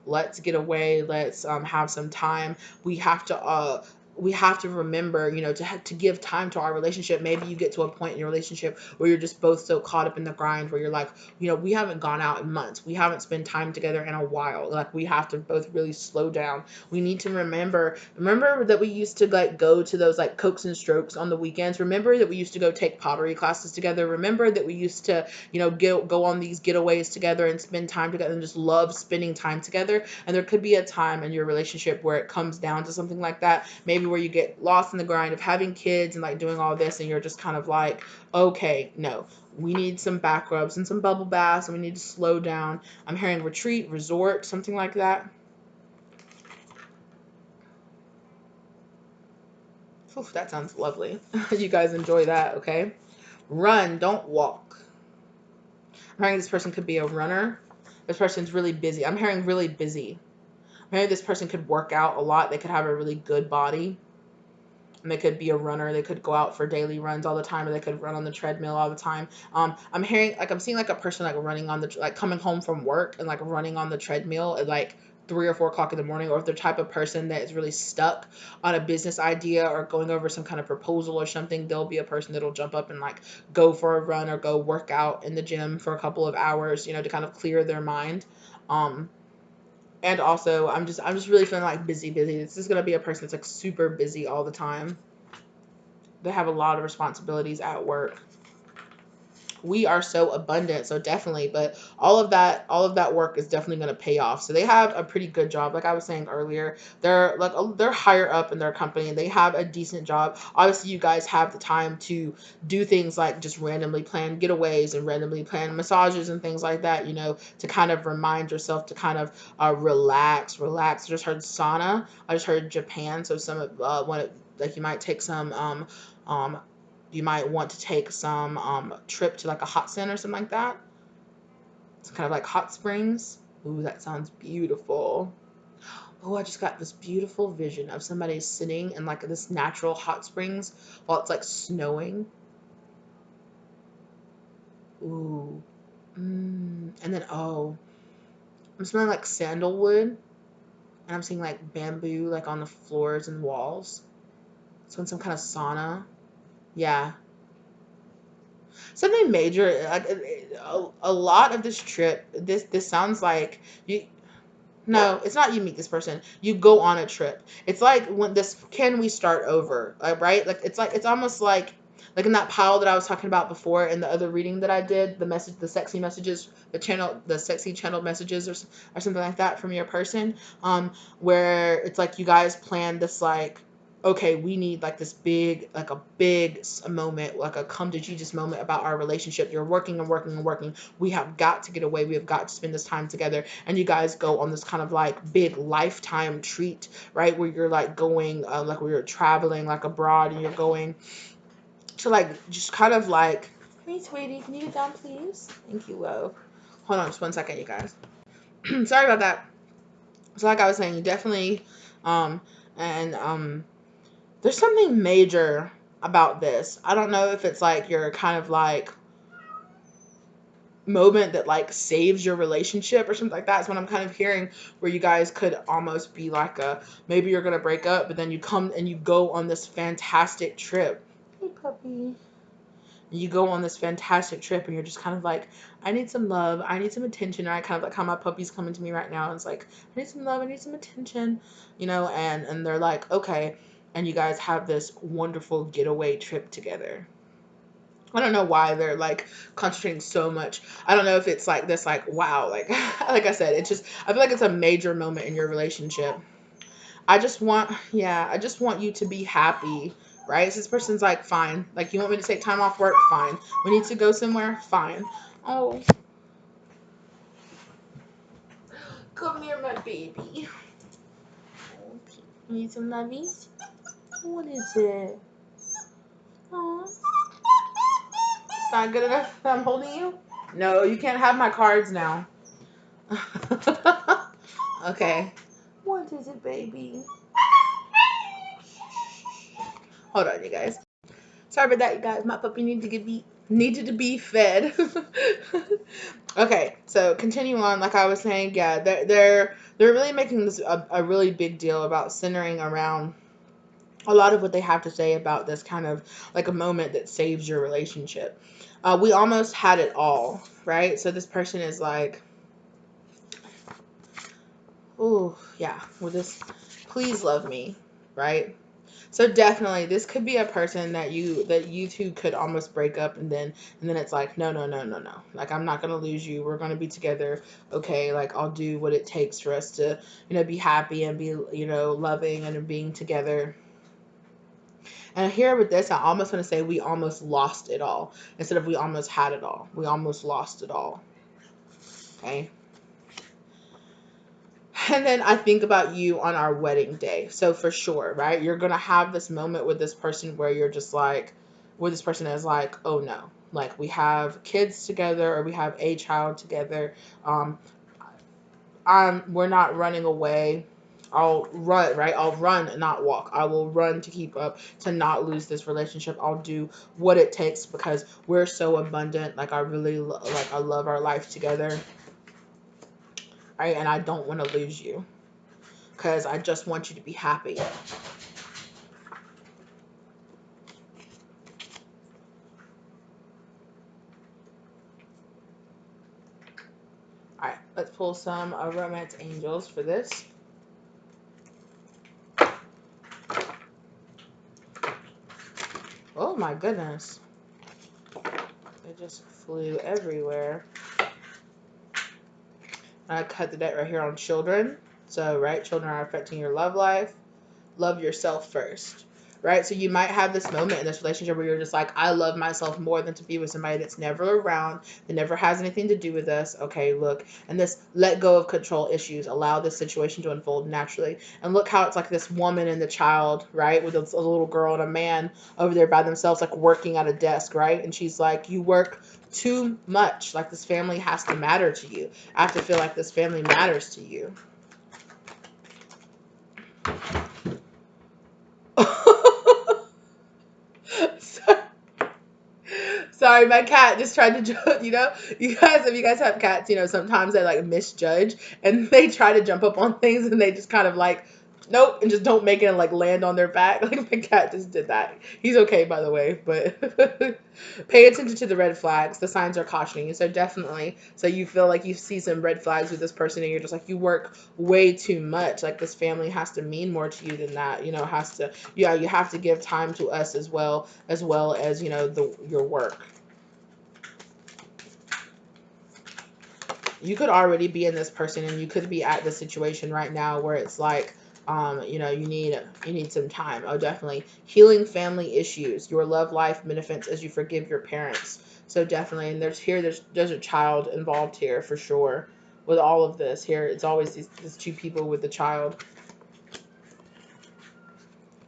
Let's get away. Let's have some time. We have to remember, to give time to our relationship. Maybe you get to a point in your relationship where you're just both so caught up in the grind, where you're like, we haven't gone out in months. We haven't spent time together in a while. Like we have to both really slow down. We need to remember that we used to like go to those like Cokes and Strokes on the weekends. Remember that we used to go take pottery classes together. Remember that we used to, go on these getaways together and spend time together and just love spending time together. And there could be a time in your relationship where it comes down to something like that. Maybe where you get lost in the grind of having kids and like doing all this, and you're just kind of like, okay, no, we need some back rubs and some bubble baths, and we need to slow down. I'm hearing retreat, resort, something like that. Oof, that sounds lovely. You guys enjoy that, okay? Run, don't walk. I'm hearing this person could be a runner. This person's really busy. I'm hearing really busy. I'm hearing this person could work out a lot. They could have a really good body. And they could be a runner. They could go out for daily runs all the time, or they could run on the treadmill all the time. I'm seeing like a person like running on like coming home from work and like running on the treadmill at like 3 or 4 o'clock in the morning. Or if they're the type of person that is really stuck on a business idea or going over some kind of proposal or something, they'll be a person that'll jump up and like go for a run or go work out in the gym for a couple of hours, to kind of clear their mind. And also, I'm just really feeling like busy, busy. This is gonna be a person that's like super busy all the time. They have a lot of responsibilities at work. We are so abundant, so definitely, but all of that work is definitely going to pay off. So they have a pretty good job. Like I was saying earlier, they're higher up in their company and they have a decent job. Obviously you guys have the time to do things like just randomly plan getaways and randomly plan massages and things like that, to kind of remind yourself to kind of relax. I just heard sauna. I just heard Japan. So some of like you might take some um you might want to take some trip to like a hot sun or something like that. It's kind of like hot springs. Ooh, that sounds beautiful. Oh, I just got this beautiful vision of somebody sitting in like this natural hot springs while it's like snowing. Ooh. And then, oh, I'm smelling like sandalwood, and I'm seeing like bamboo like on the floors and walls. So in some kind of sauna. Yeah. Something major, like a lot of this trip, this sounds like you. No, it's not you meet this person. You go on a trip. It's like when this can we start over, right? Like it's almost like in that pile that I was talking about before in the other reading that I did, the sexy messages, the sexy channel messages or something like that from your person, where it's like you guys plan this like, okay, we need like this big, like a big moment, like a come to Jesus moment about our relationship. You're working and working and working. We have got to get away. We have got to spend this time together. And you guys go on this kind of like big lifetime treat, right? Where you're like going, like where you're traveling like abroad and you're going to like just kind of like, hey, sweetie, can you get down, please? Thank you, love. Hold on just one second, you guys. Sorry about that. So like I was saying, you definitely, um, and there's something major about this. I don't know if it's like you're kind of like moment that like saves your relationship or something like that. Is what I'm kind of hearing, where you guys could almost be like a, maybe you're gonna break up, but then you come and you go on this fantastic trip. Hey, puppy. You go on this fantastic trip and you're just kind of like, I need some love, I need some attention, right? Kind of like how my puppy's coming to me right now. It's like, I need some love, I need some attention, and they're like, okay. And you guys have this wonderful getaway trip together. I don't know why they're like concentrating so much. I don't know if it's like this, like, wow, like, like I said, it's just, I feel like it's a major moment in your relationship. I just want you to be happy, right? So this person's like, fine. Like, you want me to take time off work? Fine. We need to go somewhere? Fine. Oh, come here, my baby. Okay. You need some lovies? What is it? Aw. It's not good enough that I'm holding you? No, you can't have my cards now. Okay. What is it, baby? Hold on, you guys. Sorry about that, you guys. My puppy needed to be fed. Okay, so continuing on, like I was saying, yeah, they're really making this a really big deal about centering around a lot of what they have to say about this kind of like a moment that saves your relationship. We almost had it all, right? So this person is like, oh yeah, well this, please love me, right? So definitely this could be a person that you two could almost break up, and then it's like, no, no, no, no, no. Like, I'm not gonna lose you. We're gonna be together. Okay, like I'll do what it takes for us to, be happy and be, loving and being together. And here with this, I almost want to say we almost lost it all instead of we almost had it all. We almost lost it all. Okay. And then I think about you on our wedding day. So for sure, right? You're going to have this moment with this person where you're just like, where this person is like, oh no, like we have kids together or we have a child together. Um, we're not running away. I'll run, right? I'll run and not walk. I will run to keep up, to not lose this relationship. I'll do what it takes because we're so abundant. Like I really, like I love our life together. Right? And I don't want to lose you, because I just want you to be happy. All right, let's pull some romance angels for this. Oh my goodness. They just flew everywhere. I cut the deck right here on children. So, right, children are affecting your love life. Love yourself first, right? So you might have this moment in this relationship where you're just like, I love myself more than to be with somebody that's never around, that never has anything to do with us. Okay, look, and this let go of control issues, allow this situation to unfold naturally. And look how it's like this woman and the child, right, with a little girl and a man over there by themselves, like working at a desk, right? And she's like, you work too much. Like, this family has to matter to you. I have to feel like this family matters to you. Sorry, my cat just tried to jump, you guys, if you guys have cats, sometimes they like misjudge and they try to jump up on things and they just kind of like, nope, and just don't make it and like land on their back. Like my cat just did that. He's okay, by the way, but pay attention to the red flags. The signs are cautioning you. So definitely, so you feel like you see some red flags with this person and you're just like, you work way too much. Like this family has to mean more to you than that, has to, yeah, you have to give time to us as well as, your work. You could already be in this person and you could be at the situation right now where it's like, you need some time. Oh, definitely healing family issues. Your love life benefits as you forgive your parents. So definitely, and there's a child involved here for sure. With all of this here, it's always these two people with the child.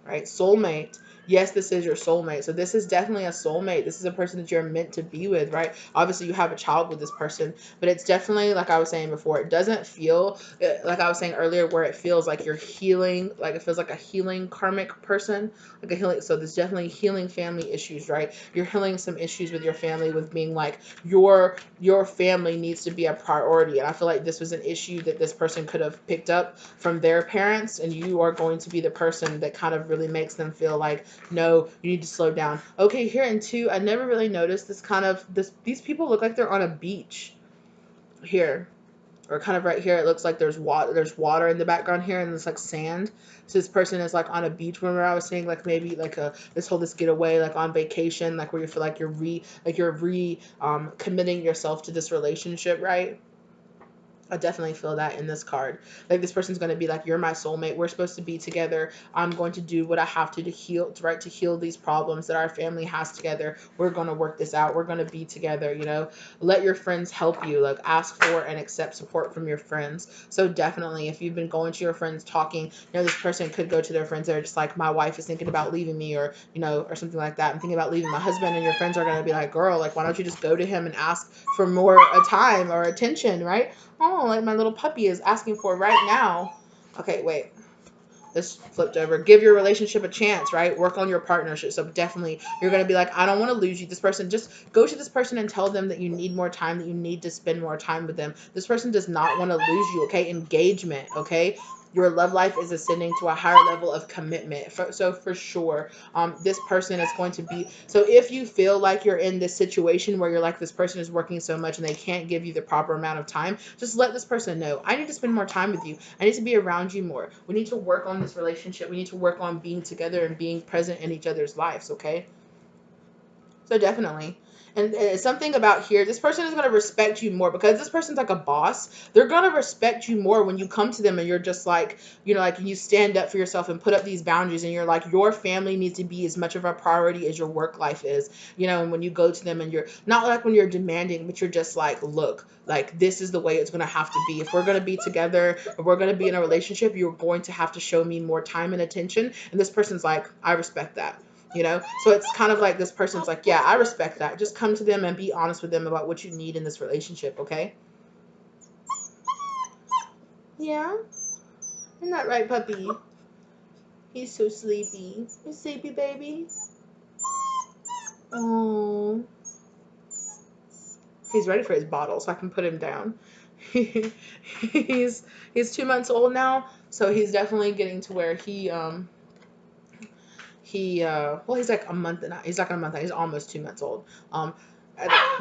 Right? Soulmate. Yes, this is your soulmate. So this is definitely a soulmate. This is a person that you're meant to be with, right? Obviously, you have a child with this person, but it's definitely, like I was saying before, it doesn't feel, like I was saying earlier, where it feels like you're healing, like it feels like a healing karmic person, like a healing. So there's definitely healing family issues, right? You're healing some issues with your family, with being like, your family needs to be a priority. And I feel like this was an issue that this person could have picked up from their parents, and you are going to be the person that kind of really makes them feel like, no, you need to slow down. Okay, here in two, I never really noticed these people look like they're on a beach here, or kind of right here. It looks like there's water in the background here, and it's like sand. So this person is like on a beach. Remember I was saying like maybe like this getaway, like on vacation, like where you feel like you're committing yourself to this relationship, right? I definitely feel that in this card. Like this person's going to be like, you're my soulmate. We're supposed to be together. I'm going to do what I have to heal, right? To heal these problems that our family has together. We're going to work this out. We're going to be together, Let your friends help you. Like ask for and accept support from your friends. So definitely, if you've been going to your friends talking, this person could go to their friends that are just like, my wife is thinking about leaving me, or, or something like that. I'm thinking about leaving my husband, and your friends are going to be like, girl, like, why don't you just go to him and ask for more time or attention, right? Oh, like my little puppy is asking for right now. Okay, wait. This flipped over. Give your relationship a chance, right? Work on your partnership. So definitely, you're going to be like, I don't want to lose you. This person, just go to this person and tell them that you need more time, that you need to spend more time with them. This person does not want to lose you, okay? Engagement, okay? Your love life is ascending to a higher level of commitment. So for sure, this person is going to be, so if you feel like you're in this situation where you're like, this person is working so much and they can't give you the proper amount of time, just let this person know, I need to spend more time with you. I need to be around you more. We need to work on this relationship. We need to work on being together and being present in each other's lives, okay? So definitely. And something about here, this person is going to respect you more because this person's like a boss. They're going to respect you more when you come to them and you're just like, like you stand up for yourself and put up these boundaries, and you're like, your family needs to be as much of a priority as your work life is, and when you go to them and you're not like when you're demanding, but you're just like, look, like this is the way it's going to have to be. If we're going to be together, if we're going to be in a relationship, you're going to have to show me more time and attention. And this person's like, I respect that. So it's kind of like this person's like, yeah, I respect that. Just come to them and be honest with them about what you need in this relationship, okay? Yeah? Isn't that right, puppy? He's so sleepy. You sleepy, baby? Oh. He's ready for his bottle, so I can put him down. he's 2 months old now, so he's definitely getting to where he's like a month and he's like a month. He's almost 2 months old.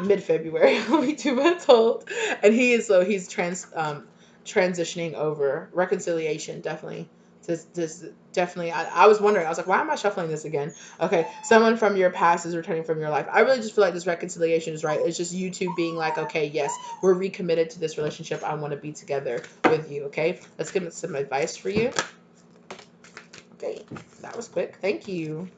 Mid-February he'll be 2 months old, and he's transitioning over. Reconciliation, definitely. This definitely. I was wondering. I was like, why am I shuffling this again? Okay, someone from your past is returning from your life. I really just feel like this reconciliation is right. It's just you two being like, okay, yes, we're recommitted to this relationship. I want to be together with you. Okay, let's give some advice for you. Okay, that was quick. Thank you.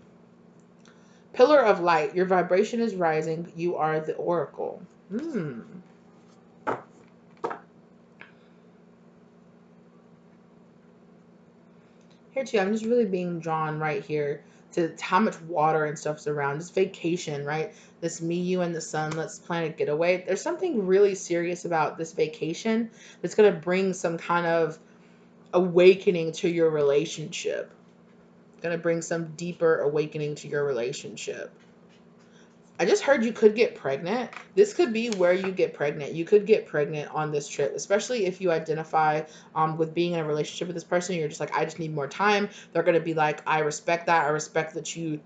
Pillar of light. Your vibration is rising. You are the oracle. Here too, I'm just really being drawn right here to how much water and stuff's around. This vacation, right? This me, you, and the sun. Let's plan a getaway. There's something really serious about this vacation that's going to bring some kind of awakening to your relationship. Going to bring some deeper awakening to your relationship. I just heard you could get pregnant. This could be where you get pregnant. You could get pregnant on this trip, especially if you identify with being in a relationship with this person. You're just like, I just need more time. They're gonna be like, I respect that. I respect that you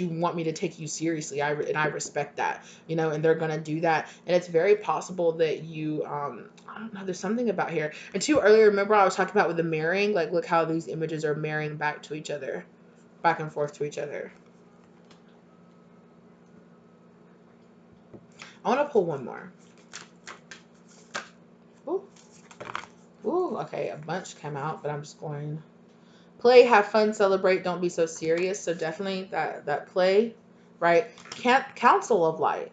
want me to take you seriously. And I respect that, you know. And they're gonna do that. And it's very possible that you I don't know. There's something about here. And too earlier, remember I was talking about with the mirroring. Like, look how these images are mirroring back to each other, back and forth to each other. I want to pull one more. Ooh. Ooh, okay, a bunch came out, but I'm just going play, have fun, celebrate, don't be so serious. So definitely that play, right? Council of light,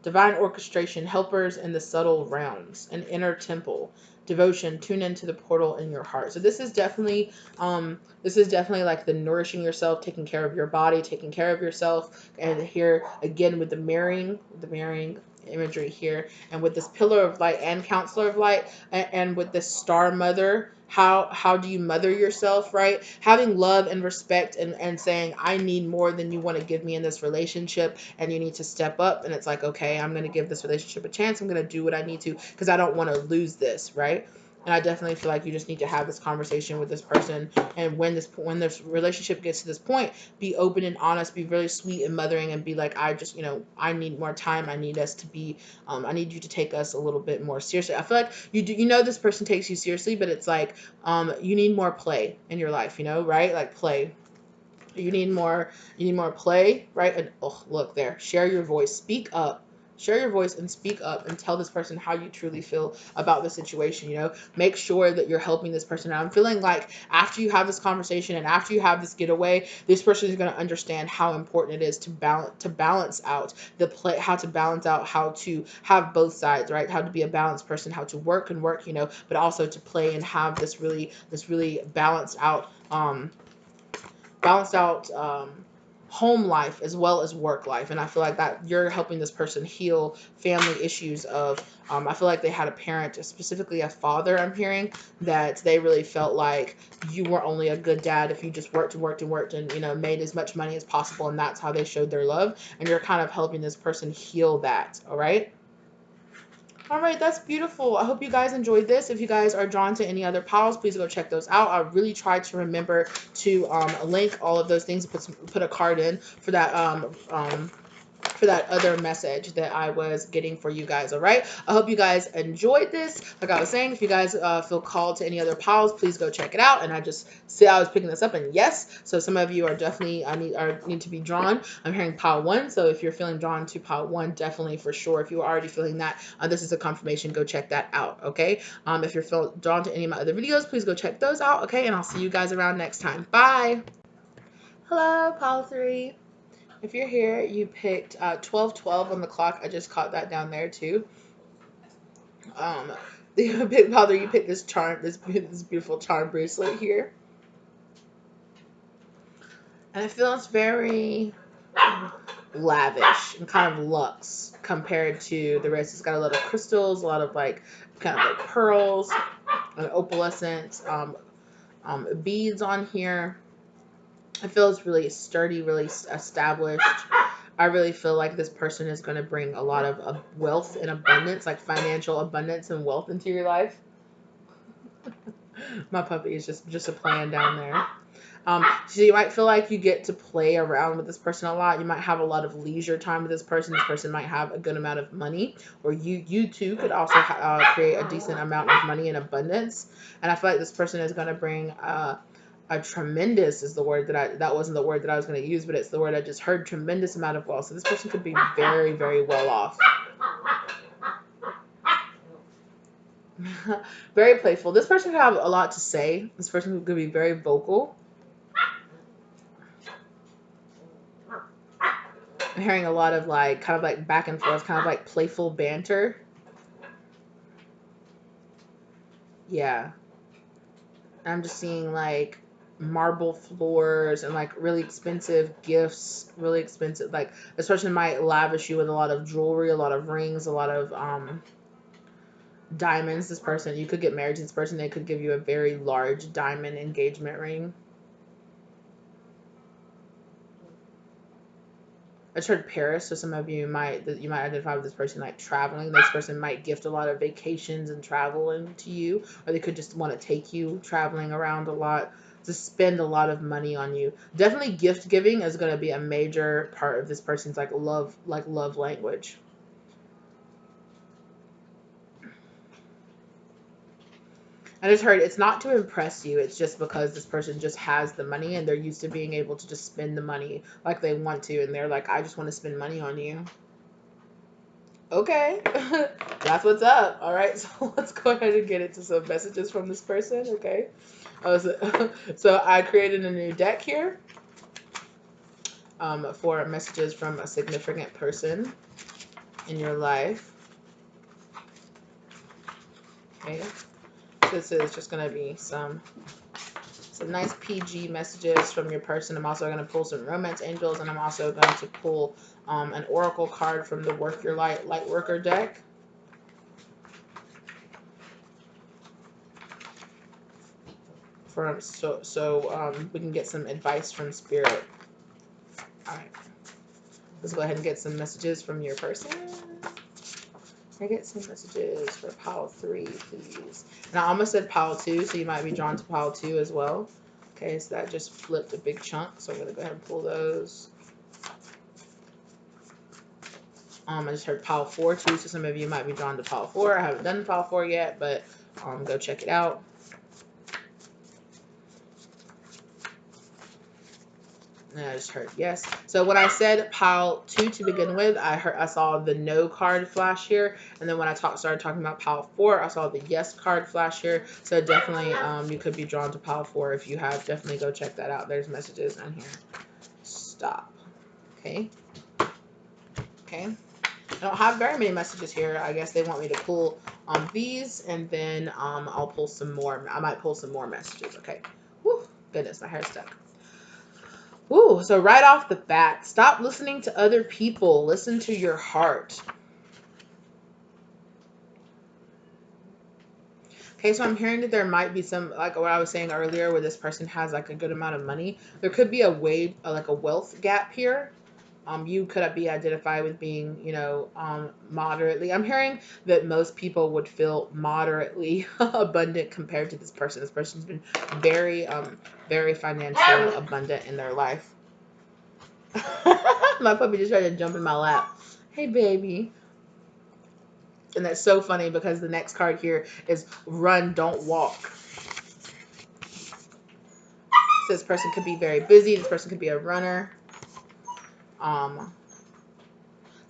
divine orchestration, helpers in the subtle realms, an inner temple, devotion, tune into the portal in your heart. So this is definitely like the nourishing yourself, taking care of your body, taking care of yourself. And here again with the mirroring imagery here, and with this pillar of light and counselor of light, and with this star mother. How do you mother yourself, right? Having love and respect, and saying, I need more than you want to give me in this relationship, and you need to step up. And it's like, okay, I'm going to give this relationship a chance. I'm going to do what I need to, because I don't want to lose this, right? And I definitely feel like you just need to have this conversation with this person. And when this relationship gets to this point, be open and honest, be really sweet and mothering, and be like, I just, I need more time. I need us to be, I need you to take us a little bit more seriously. I feel like this person takes you seriously, but it's like, you need more play in your life, right? Like play. You need more play, right? And oh, look there. Share your voice. Speak up. Share your voice and speak up and tell this person how you truly feel about the situation, Make sure that you're helping this person out. I'm feeling like after you have this conversation and after you have this getaway, this person is going to understand how important it is to balance out the play, how to balance out, how to have both sides, right? How to be a balanced person, how to work, but also to play and have this really balanced out home life as well as work life. And I feel like that you're helping this person heal family issues of, I feel like they had a parent, specifically a father, I'm hearing, that they really felt like you were only a good dad if you just worked and worked and worked and, made as much money as possible. And that's how they showed their love. And you're kind of helping this person heal that. All right. All right, that's beautiful. I hope you guys enjoyed this. If you guys are drawn to any other piles, please go check those out. I really tried to remember to link all of those things, put a card in for that other message that I was getting for you guys. All right. I hope you guys enjoyed this. Like I was saying, if you guys feel called to any other piles, please go check it out. And I just see I was picking this up, and yes, so some of you are definitely need to be drawn. I'm hearing pile 1. So if you're feeling drawn to pile 1, definitely for sure. If you are already feeling that, this is a confirmation. Go check that out. Okay. If you're drawn to any of my other videos, please go check those out. Okay. And I'll see you guys around next time. Bye. Hello, pile 3. If you're here, you picked 1212 on the clock. I just caught that down there too. You picked this charm, this beautiful charm bracelet here, and it feels very lavish and kind of luxe compared to the rest. It's got a lot of crystals, a lot of like kind of like pearls, and opalescent beads on here. It feels really sturdy, really established. I really feel like this person is going to bring a lot of wealth and abundance, like financial abundance and wealth into your life. My puppy is just a playing down there. So you might feel like you get to play around with this person a lot. You might have a lot of leisure time with this person. This person might have a good amount of money, or you too could also create a decent amount of money and abundance. And I feel like this person is going to bring a tremendous is the word that wasn't the word that I was going to use, but it's the word I just heard, tremendous amount of wealth. So this person could be very, very well off. Very playful. This person could have a lot to say. This person could be very vocal. I'm hearing a lot of like kind of like back and forth, kind of like playful banter. Yeah. I'm just seeing like marble floors and like really expensive gifts, really expensive, like this person might lavish you with a lot of jewelry, a lot of rings, a lot of diamonds. This person, you could get married to this person, they could give you a very large diamond engagement ring. I just heard Paris, so some of you might identify with this person like traveling. This person might gift a lot of vacations and traveling to you, or they could just want to take you traveling around a lot, to spend a lot of money on you. Definitely gift giving is going to be a major part of this person's like love language. I just heard it's not to impress you. It's just because this person just has the money and they're used to being able to just spend the money like they want to. And they're like, I just want to spend money on you. Okay. That's what's up. All right. So let's go ahead and get into some messages from this person. Okay. So I created a new deck here for messages from a significant person in your life. Okay. This is just going to be some nice PG messages from your person. I'm also going to pull some romance angels, and I'm also going to pull an oracle card from the Work Your Light Worker deck. So we can get some advice from Spirit. All right. Let's go ahead and get some messages from your person. Can I get some messages for pile 3, please? And I almost said pile 2, so you might be drawn to pile 2 as well. Okay, so that just flipped a big chunk, so I'm going to go ahead and pull those. I just heard pile 4 too, so some of you might be drawn to pile 4. I haven't done pile 4 yet, but go check it out. And I just heard yes. So when I said pile 2 to begin with, I saw the no card flash here, and then when I started talking about pile 4, I saw the yes card flash here. So definitely, you could be drawn to pile 4 if you have. Definitely go check that out. There's messages in here. Stop. Okay. Okay. I don't have very many messages here. I guess they want me to pull these, and then I'll pull some more. I might pull some more messages. Okay. Whew, goodness, my hair's stuck. Ooh, so right off the bat, stop listening to other people. Listen to your heart. Okay, so I'm hearing that there might be some, like what I was saying earlier, where this person has like a good amount of money. There could be a like a wealth gap here. You could be identified with being, moderately. I'm hearing that most people would feel moderately abundant compared to this person. This person's been very, very financially abundant in their life. My puppy just tried to jump in my lap. Hey, baby. And that's so funny because the next card here is run, don't walk. So this person could be very busy. This person could be a runner.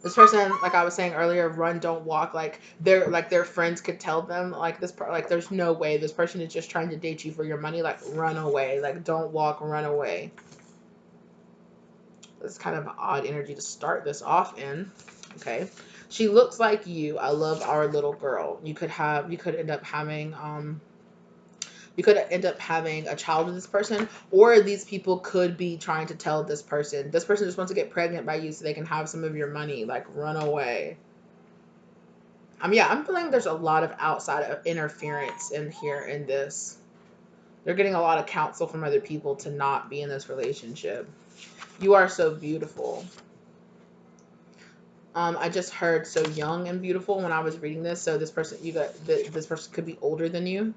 This person, like I was saying earlier, run, don't walk. Like their friends could tell them like there's no way this person is just trying to date you for your money. Like run away. Like don't walk, run away. That's kind of an odd energy to start this off in. Okay. She looks like you. I love our little girl. You could end up having a child with this person, or these people could be trying to tell this person just wants to get pregnant by you so they can have some of your money. Like run away. Yeah, I'm feeling there's a lot of outside of interference in here in this. They're getting a lot of counsel from other people to not be in this relationship. You are so beautiful. I just heard so young and beautiful when I was reading this. So this person, this person could be older than you.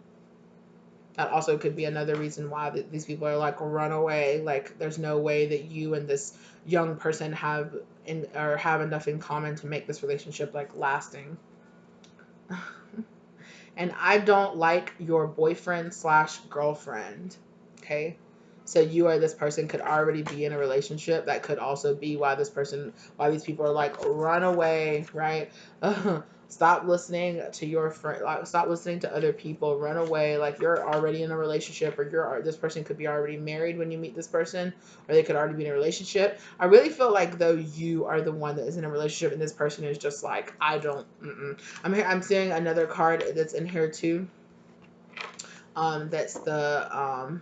That also could be another reason why these people are like run away. Like there's no way that you and this young person have enough in common to make this relationship like lasting. And I don't like your boyfriend / girlfriend. Okay. So you or this person could already be in a relationship. That could also be why these people are like, run away, right? Stop listening to your friend. Like, stop listening to other people. Run away. Like you're already in a relationship, or this person could be already married when you meet this person, or they could already be in a relationship. I really feel like though you are the one that is in a relationship, and this person is just like, I don't. I'm seeing another card that's in here too. That's the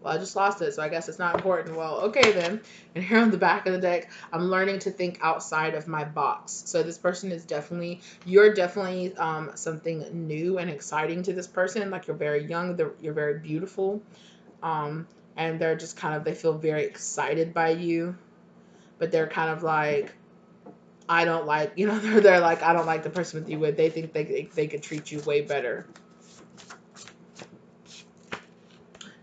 well, I just lost it, so I guess it's not important. Well, okay then. And here on the back of the deck, I'm learning to think outside of my box. So this person is you're definitely something new and exciting to this person. Like you're very young, you're very beautiful. And they're just they feel very excited by you. but they're kind of like, I don't like, you know, they're like, I don't like the person with you with. They think they could treat you way better.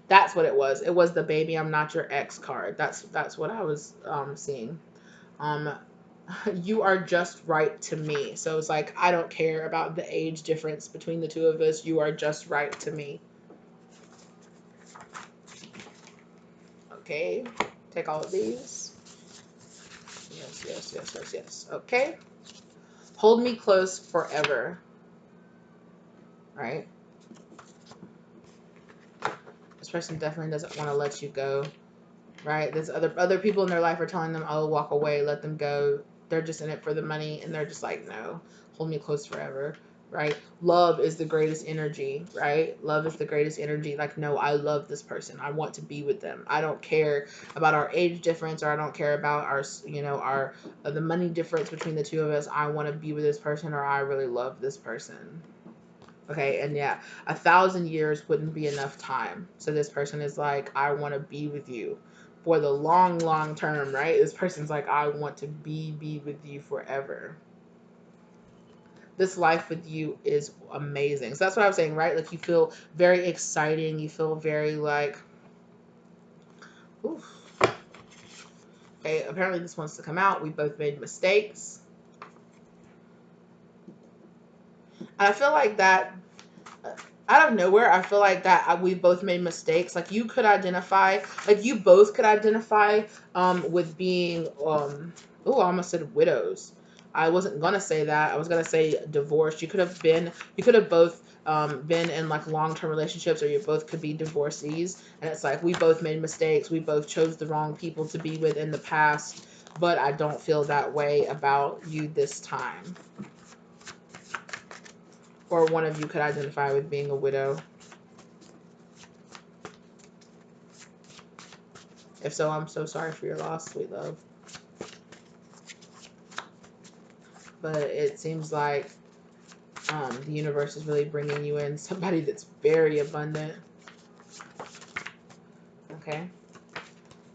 That's what it was. It was the baby, I'm not your ex card. That's what I was seeing. Um, you are just right to me. So it's like, I don't care about the age difference between the two of us. You are just right to me. Okay, take all of these. Yes, yes, yes, yes, yes. Okay. Hold me close forever. Right? This person definitely doesn't want to let you go. Right? There's other people in their life are telling them, oh, walk away, let them go. They're just in it for the money, and they're just like, no, hold me close forever. Right? Love is the greatest energy, right? Love is the greatest energy. Like, no, I love this person. I want to be with them. I don't care about our age difference, or I don't care about our, you know, our the money difference between the two of us. I want to be with this person, or I really love this person. Okay, and yeah, 1,000 years wouldn't be enough time. So this person is like, I want to be with you for the long, long term, right? This person's like, I want to be with you forever. This life with you is amazing. So that's what I was saying, right? Like, you feel very exciting. You feel very like, oof. Okay, apparently this wants to come out. We both made mistakes. And I feel like that, out of nowhere, I feel like that we both made mistakes. Like, you could identify, like, you both could identify with being, oh, I almost said widows. I wasn't going to say that. I was going to say divorced. You could have both been in like long-term relationships, or you both could be divorcees. And it's like, we both made mistakes. We both chose the wrong people to be with in the past, but I don't feel that way about you this time. Or one of you could identify with being a widow. If so, I'm so sorry for your loss, sweet love. But it seems like the universe is really bringing you in somebody that's very abundant. Okay.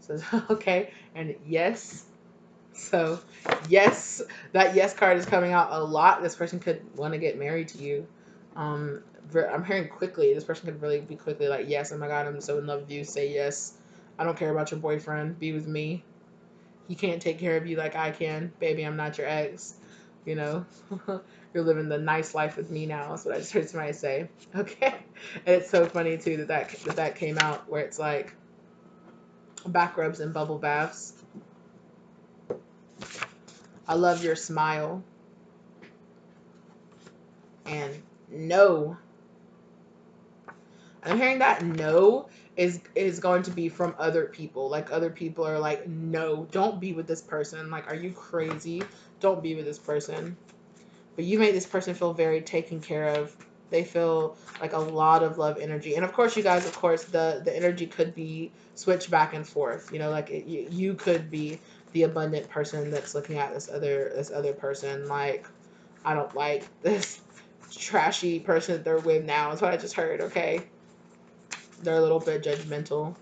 So, okay. And yes. So, yes, that yes card is coming out a lot. This person could want to get married to you. I'm hearing quickly. This person could really be quickly like, yes, oh my God, I'm so in love with you. Say yes. I don't care about your boyfriend. Be with me. He can't take care of you like I can. Baby, I'm not your ex. You know, you're living the nice life with me now. That's what I just heard somebody say. Okay. And it's so funny too that came out, where it's like back rubs and bubble baths. I love your smile. And no. I'm hearing that no is going to be from other people. Like, other people are like, no, don't be with this person. Like, are you crazy? Don't be with this person. But you made this person feel very taken care of. They feel like a lot of love energy. And of course, you guys, of course, the energy could be switched back and forth. You know, like you could be the abundant person that's looking at this other person. Like, I don't like this trashy person that they're with now. That's what I just heard. Okay, they're a little bit judgmental.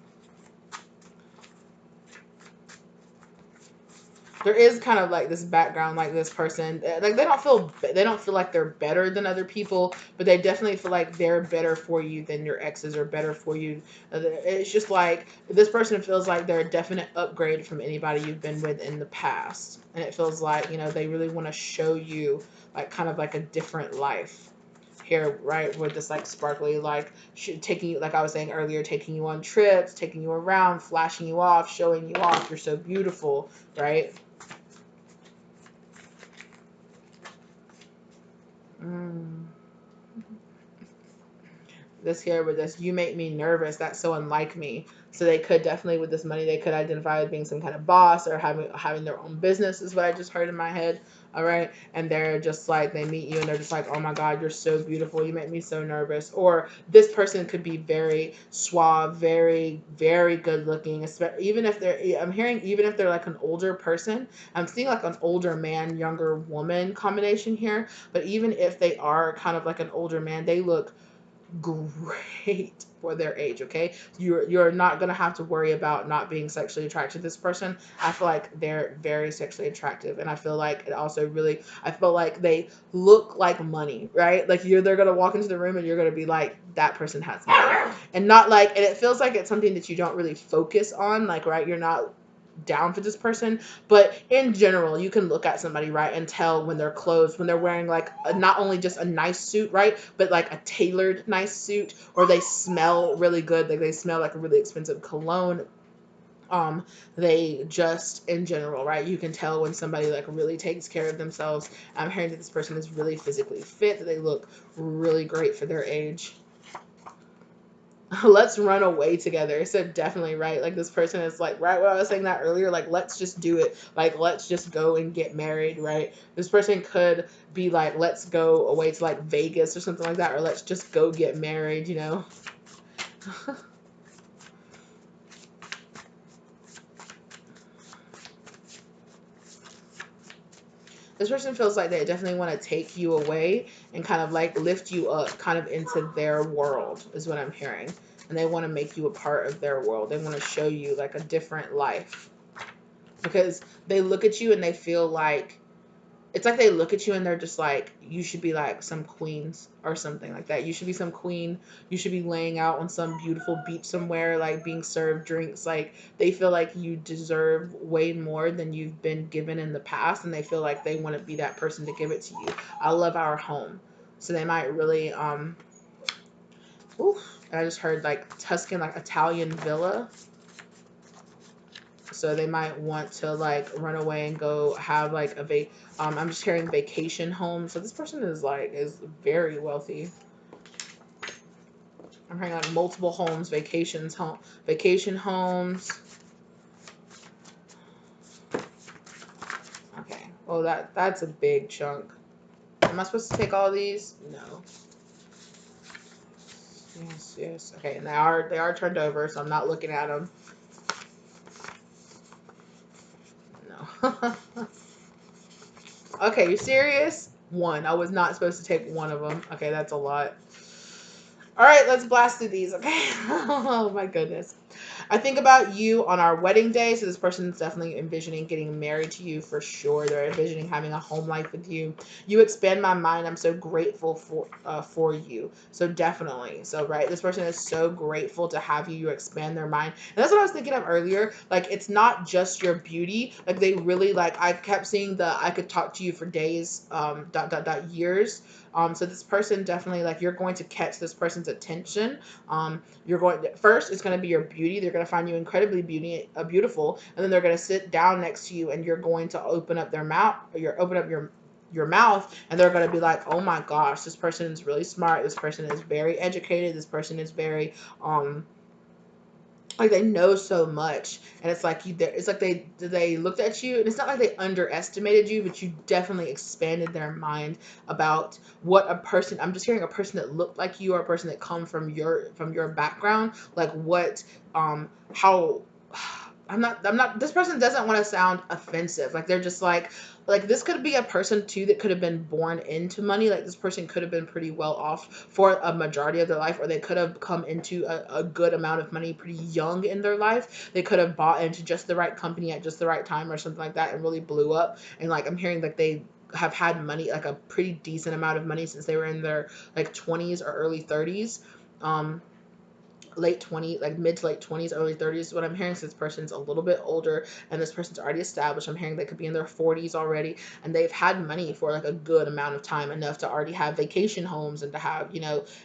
There is kind of like this background, like this person, like they don't feel like they're better than other people, but they definitely feel like they're better for you than your exes, or better for you. It's just like this person feels like they're a definite upgrade from anybody you've been with in the past, and it feels like, you know, they really want to show you like kind of like a different life here, right? With this like sparkly, like taking you, like I was saying earlier, taking you on trips, taking you around, flashing you off, showing you off. You're so beautiful, right? Mm. This here with this, you make me nervous. That's so unlike me. So they could definitely, with this money, they could identify with being some kind of boss, or having their own business, is what I just heard in my head. All right. And they're just like, they meet you and they're just like, oh my God, you're so beautiful. You make me so nervous. Or this person could be very suave, very, very good looking. Even if I'm hearing, even if they're like an older person, I'm seeing like an older man, younger woman combination here. But even if they are kind of like an older man, they look great for their age. Okay, you're not gonna have to worry about not being sexually attracted to this person. I feel like they're very sexually attractive, and I feel like it also really, I feel like they look like money, right? Like they're gonna walk into the room and you're gonna be like, that person has money, and not like, and it feels like it's something that you don't really focus on, like, right? You're not down for this person, but in general you can look at somebody, right, and tell when they're clothes, when they're wearing like not only just a nice suit, right, but like a tailored nice suit, or they smell really good, like they smell like a really expensive cologne. They just, in general, right, you can tell when somebody like really takes care of themselves. I'm hearing that this person is really physically fit, that they look really great for their age. Let's run away together. So definitely, right, like this person is like, right, what I was saying that earlier, like let's just do it, like let's just go and get married, right? This person could be like, let's go away to like Vegas or something like that, or let's just go get married, you know. This person feels like they definitely want to take you away and kind of like lift you up kind of into their world, is what I'm hearing. And they want to make you a part of their world. They want to show you like a different life, because they look at you and they feel like, it's like they look at you and they're just like, you should be like some queens or something like that. You should be some queen. You should be laying out on some beautiful beach somewhere, like being served drinks. Like they feel like you deserve way more than you've been given in the past, and they feel like they want to be that person to give it to you. I love our home. So they might really ooh, I just heard like Tuscan, like Italian villa. So they might want to like run away and go have like I'm just hearing vacation home. So this person is very wealthy. I'm hearing like multiple homes, vacation homes. Okay. Oh, that's a big chunk. Am I supposed to take all these? No. Yes, yes. Okay, and they are turned over, so I'm not looking at them. No. Okay, you serious? One. I was not supposed to take one of them. Okay, that's a lot. All right, let's blast through these, okay? Oh my goodness. I think about you on our wedding day. So this person is definitely envisioning getting married to you for sure. They're envisioning having a home life with you. You expand my mind. I'm so grateful for you. So definitely. So right, this person is so grateful to have you. You expand their mind, and that's what I was thinking of earlier. Like it's not just your beauty. Like they really like. I kept seeing the I could talk to you for days. Years. So this person definitely, like, you're going to catch this person's attention. You're going to, first, it's going to be your beauty. They're going to find you incredibly beautiful, and then they're going to sit down next to you, and you're going to open up their mouth. Open up your mouth, and they're going to be like, oh my gosh, this person is really smart. This person is very educated. This person is very like they know so much, and it's like it's like they looked at you, and it's not like they underestimated you, but you definitely expanded their mind about what a person, I'm just hearing a person that looked like you, or a person that come from your background, like what how I'm not this person doesn't want to sound offensive, like they're just like this could be a person too that could have been born into money. Like this person could have been pretty well off for a majority of their life, or they could have come into a good amount of money pretty young in their life. They could have bought into just the right company at just the right time or something like that and really blew up. And like I'm hearing like they have had money, like a pretty decent amount of money since they were in their like 20s or early 30s. Late 20s, like mid to late 20s, early 30s. What I'm hearing is this person's a little bit older, and this person's already established. I'm hearing they could be in their 40s already, and they've had money for like a good amount of time, enough to already have vacation homes, and to have,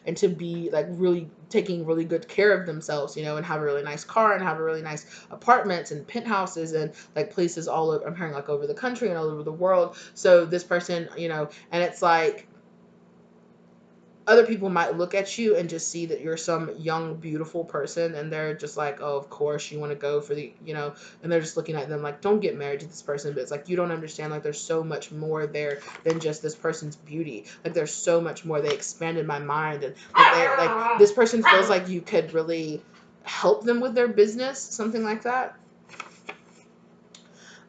and to be like really taking really good care of themselves, and have a really nice car, and have a really nice apartments and penthouses, and like places all over. I'm hearing like over the country and all over the world. So this person, and it's like other people might look at you and just see that you're some young, beautiful person, and they're just like, oh, of course you want to go for and they're just looking at them like, don't get married to this person. But it's like, you don't understand, like there's so much more there than just this person's beauty. Like there's so much more. They expanded my mind, and like this person feels like you could really help them with their business, something like that.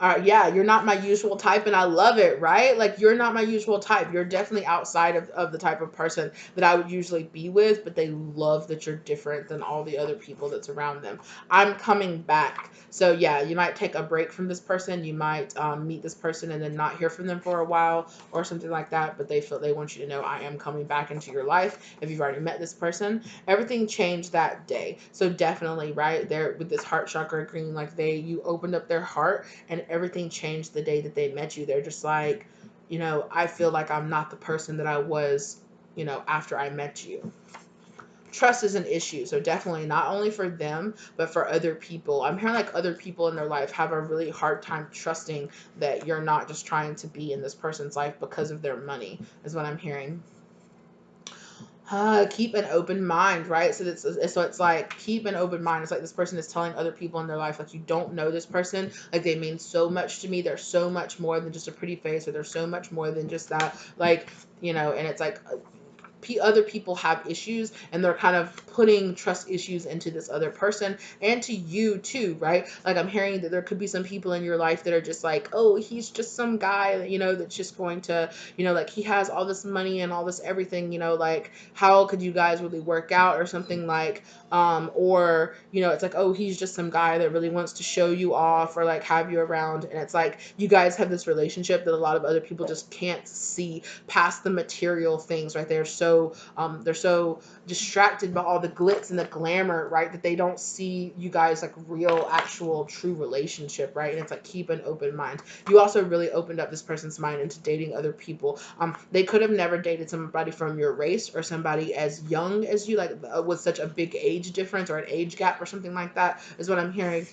Yeah, you're not my usual type, and I love it, right? Like, you're not my usual type. You're definitely outside of the type of person that I would usually be with, but they love that you're different than all the other people that's around them. I'm coming back. So, yeah, you might take a break from this person. You might meet this person and then not hear from them for a while or something like that, but they want you to know I am coming back into your life if you've already met this person. Everything changed that day. So, definitely, right there with this heart chakra green, like you opened up their heart and everything changed the day that they met you. They're just like, I feel like I'm not the person that I was, after I met you. Trust is an issue. So definitely not only for them, but for other people. I'm hearing like other people in their life have a really hard time trusting that you're not just trying to be in this person's life because of their money, is what I'm hearing. Keep an open mind, right? So it's like keep an open mind. It's like this person is telling other people in their life, like, you don't know this person, like they mean so much to me. They're so much more than just a pretty face, or they're so much more than just that, like, and it's like other people have issues, and they're kind of putting trust issues into this other person and to you too, right? Like, I'm hearing that there could be some people in your life that are just like, oh, he's just some guy, that's just going to, like, he has all this money and all this everything, like, how could you guys really work out or something, like, or it's like, oh, he's just some guy that really wants to show you off or like have you around, and it's like you guys have this relationship that a lot of other people just can't see past the material things, right? They're so distracted by all the glitz and the glamour, right, that they don't see you guys like real, actual, true relationship, right? And it's like, keep an open mind. You also really opened up this person's mind into dating other people. They could have never dated somebody from your race or somebody as young as you, like with such a big age difference or an age gap or something like that, is what I'm hearing.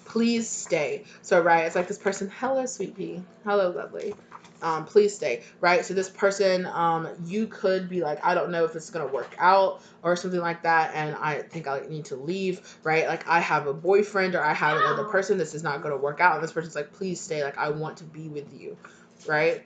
Please stay. So, right, it's like this person, hello, sweet pea. Hello, lovely. Please stay, right? So this person, you could be like, I don't know if it's going to work out or something like that, and I think I need to leave, right? Like, I have a boyfriend or I have another person. This is not going to work out. And this person's like, please stay. Like, I want to be with you, right?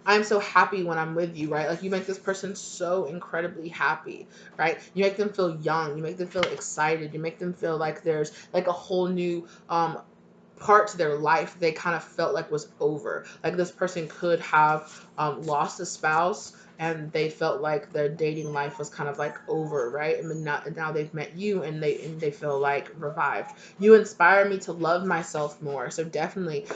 I'm so happy when I'm with you, right? Like, you make this person so incredibly happy, right? You make them feel young. You make them feel excited. You make them feel like there's like a whole new part to their life they kind of felt like was over. Like, this person could have lost a spouse and they felt like their dating life was kind of like over, right? And now they've met you and they feel like revived. You inspire me to love myself more. So definitely,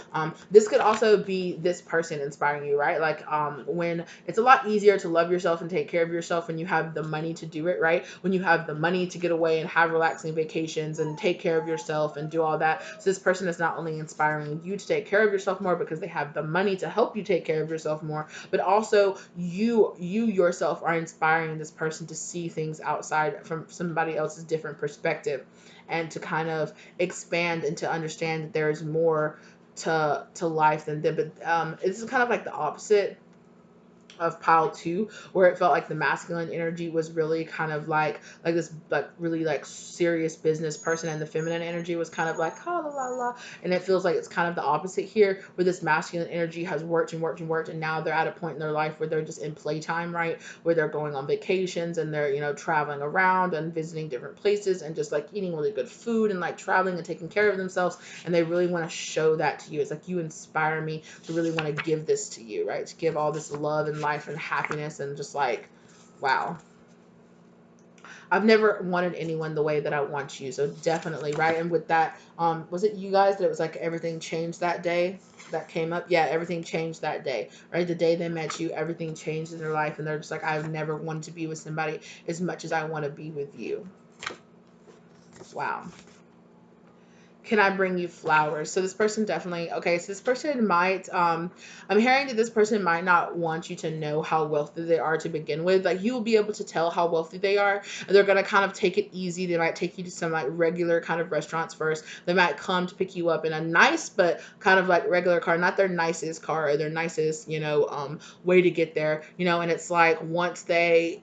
this could also be this person inspiring you, right? Like, when it's a lot easier to love yourself and take care of yourself when you have the money to do it, right? When you have the money to get away and have relaxing vacations and take care of yourself and do all that. So this person is not only inspiring you to take care of yourself more because they have the money to help you take care of yourself more, but also you yourself are inspiring this person to see things outside from somebody else's different perspective, and to kind of expand and to understand that there is more to life than them. But it's kind of like the opposite of pile two, where it felt like the masculine energy was really kind of like this like really like serious business person, and the feminine energy was kind of like, oh, la la la. And it feels like it's kind of the opposite here, where this masculine energy has worked and worked and worked, and now they're at a point in their life where they're just in playtime, right? Where they're going on vacations and they're traveling around and visiting different places and just like eating really good food and like traveling and taking care of themselves, and they really want to show that to you. It's like, you inspire me to really want to give this to you, right? To give all this love and life and happiness, and just like, wow. I've never wanted anyone the way that I want you. So definitely, right? And with that, was it you guys that it was like everything changed that day that came up? Yeah, everything changed that day, right? The day they met you, everything changed in their life, and they're just like, I've never wanted to be with somebody as much as I want to be with you. Wow. Can I bring you flowers? So this person definitely, okay, so this person might, I'm hearing that this person might not want you to know how wealthy they are to begin with. Like, you will be able to tell how wealthy they are, and they're going to kind of take it easy. They might take you to some like regular kind of restaurants first. They might come to pick you up in a nice, but kind of like regular car, not their nicest car or their nicest, way to get there, and it's like, once they,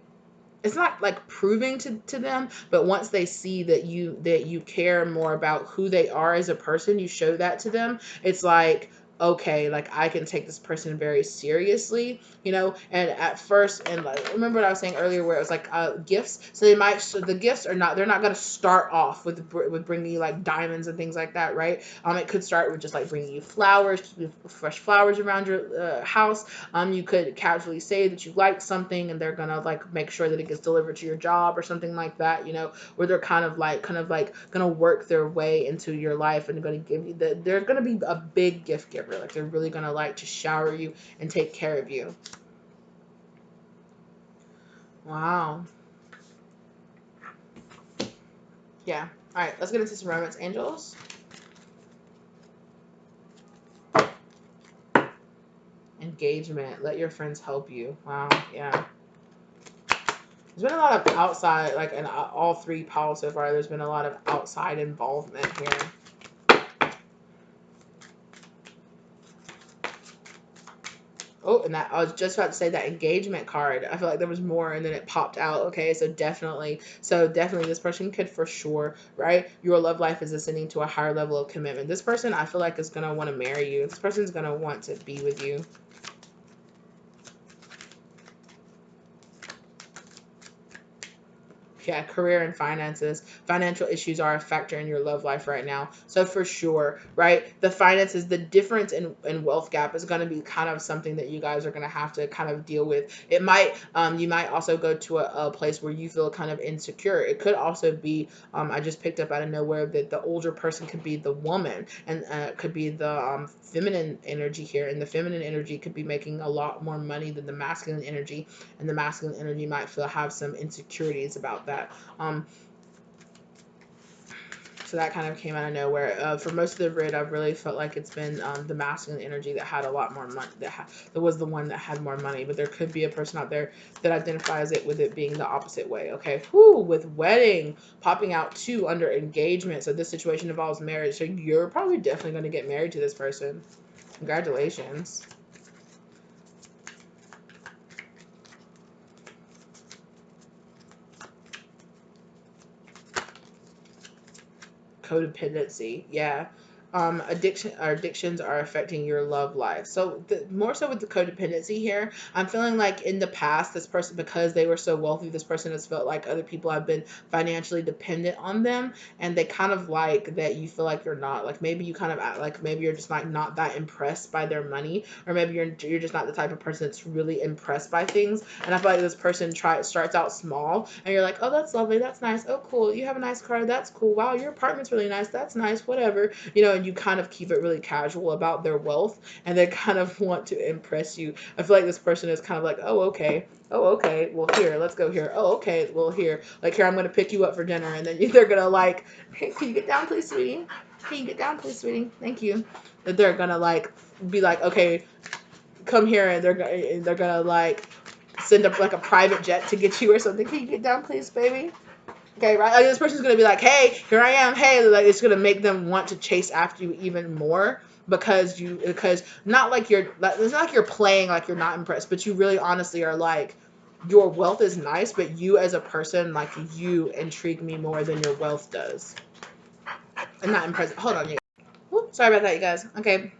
it's not like proving to them, but once they see that you care more about who they are as a person, you show that to them. It's like, okay, like I can take this person very seriously, you know. And at first, and like, remember what I was saying earlier, where it was like gifts. So they might, so the gifts are not, they're not gonna start off with bringing you like diamonds and things like that, right? It could start with just like bringing you flowers, keeping fresh flowers around your house. You could casually say that you like something, and they're gonna like make sure that it gets delivered to your job or something like that, you know, where they're kind of like gonna work their way into your life and gonna give you they're gonna be a big gift giver. Like they're really gonna like to shower you and take care of you. Wow. Yeah. All right, let's get into some romance angels. Engagement. Let your friends help you. Wow. Yeah. There's been a lot of outside, like in all three piles so far, there's been a lot of outside involvement here. Oh, and that I was just about to say that engagement card. I feel like there was more and then it popped out. Okay, so definitely this person could for sure, right? Your love life is ascending to a higher level of commitment. This person I feel like is gonna want to marry you. This person's gonna want to be with you. Yeah, career and finances. Financial issues are a factor in your love life right now. So for sure, right? The finances, the difference in wealth gap is going to be kind of something that you guys are going to have to kind of deal with. It might, you might also go to a place where you feel kind of insecure. It could also be, I just picked up out of nowhere that the older person could be the woman, and could be the feminine energy here. And the feminine energy could be making a lot more money than the masculine energy, and the masculine energy might feel have some insecurities about that. So that kind of came out of nowhere. For most of the grid, I've really felt like it's been the masculine energy that had a lot more money. That was the one that had more money. But there could be a person out there that identifies it with it being the opposite way. Okay, whoo, with wedding popping out too under engagement. So this situation involves marriage. So you're probably definitely going to get married to this person. Congratulations. Codependency, yeah. Addictions are affecting your love life. So more so with the codependency here, I'm feeling like in the past, this person, because they were so wealthy, this person has felt like other people have been financially dependent on them, and they kind of like that you feel like you're not. Like maybe you kind of act like maybe you're just like not that impressed by their money, or maybe you're just not the type of person that's really impressed by things. And I feel like this person starts out small, and you're like, oh, that's lovely, that's nice, oh cool, you have a nice car, that's cool, wow, your apartment's really nice, that's nice, whatever, you know. And you kind of keep it really casual about their wealth, and they kind of want to impress you. I feel like this person is kind of like, oh okay, well here, let's go here, oh okay, well here, like here, I'm gonna pick you up for dinner, and then they're gonna like, hey, can you get down please, sweetie? Can you get down please, sweetie? Thank you. That they're gonna like be like, okay, come here, and they're gonna like send up like a private jet to get you or something. Can you get down please, baby? Okay, right? Like this person's gonna be like, hey, here I am, hey, like it's gonna make them want to chase after you even more, because not like you're, it's not like you're playing like you're not impressed, but you really honestly are like, your wealth is nice, but you as a person, like you intrigue me more than your wealth does. I'm not impressed. Hold on, you. Whoop, sorry about that, you guys. Okay,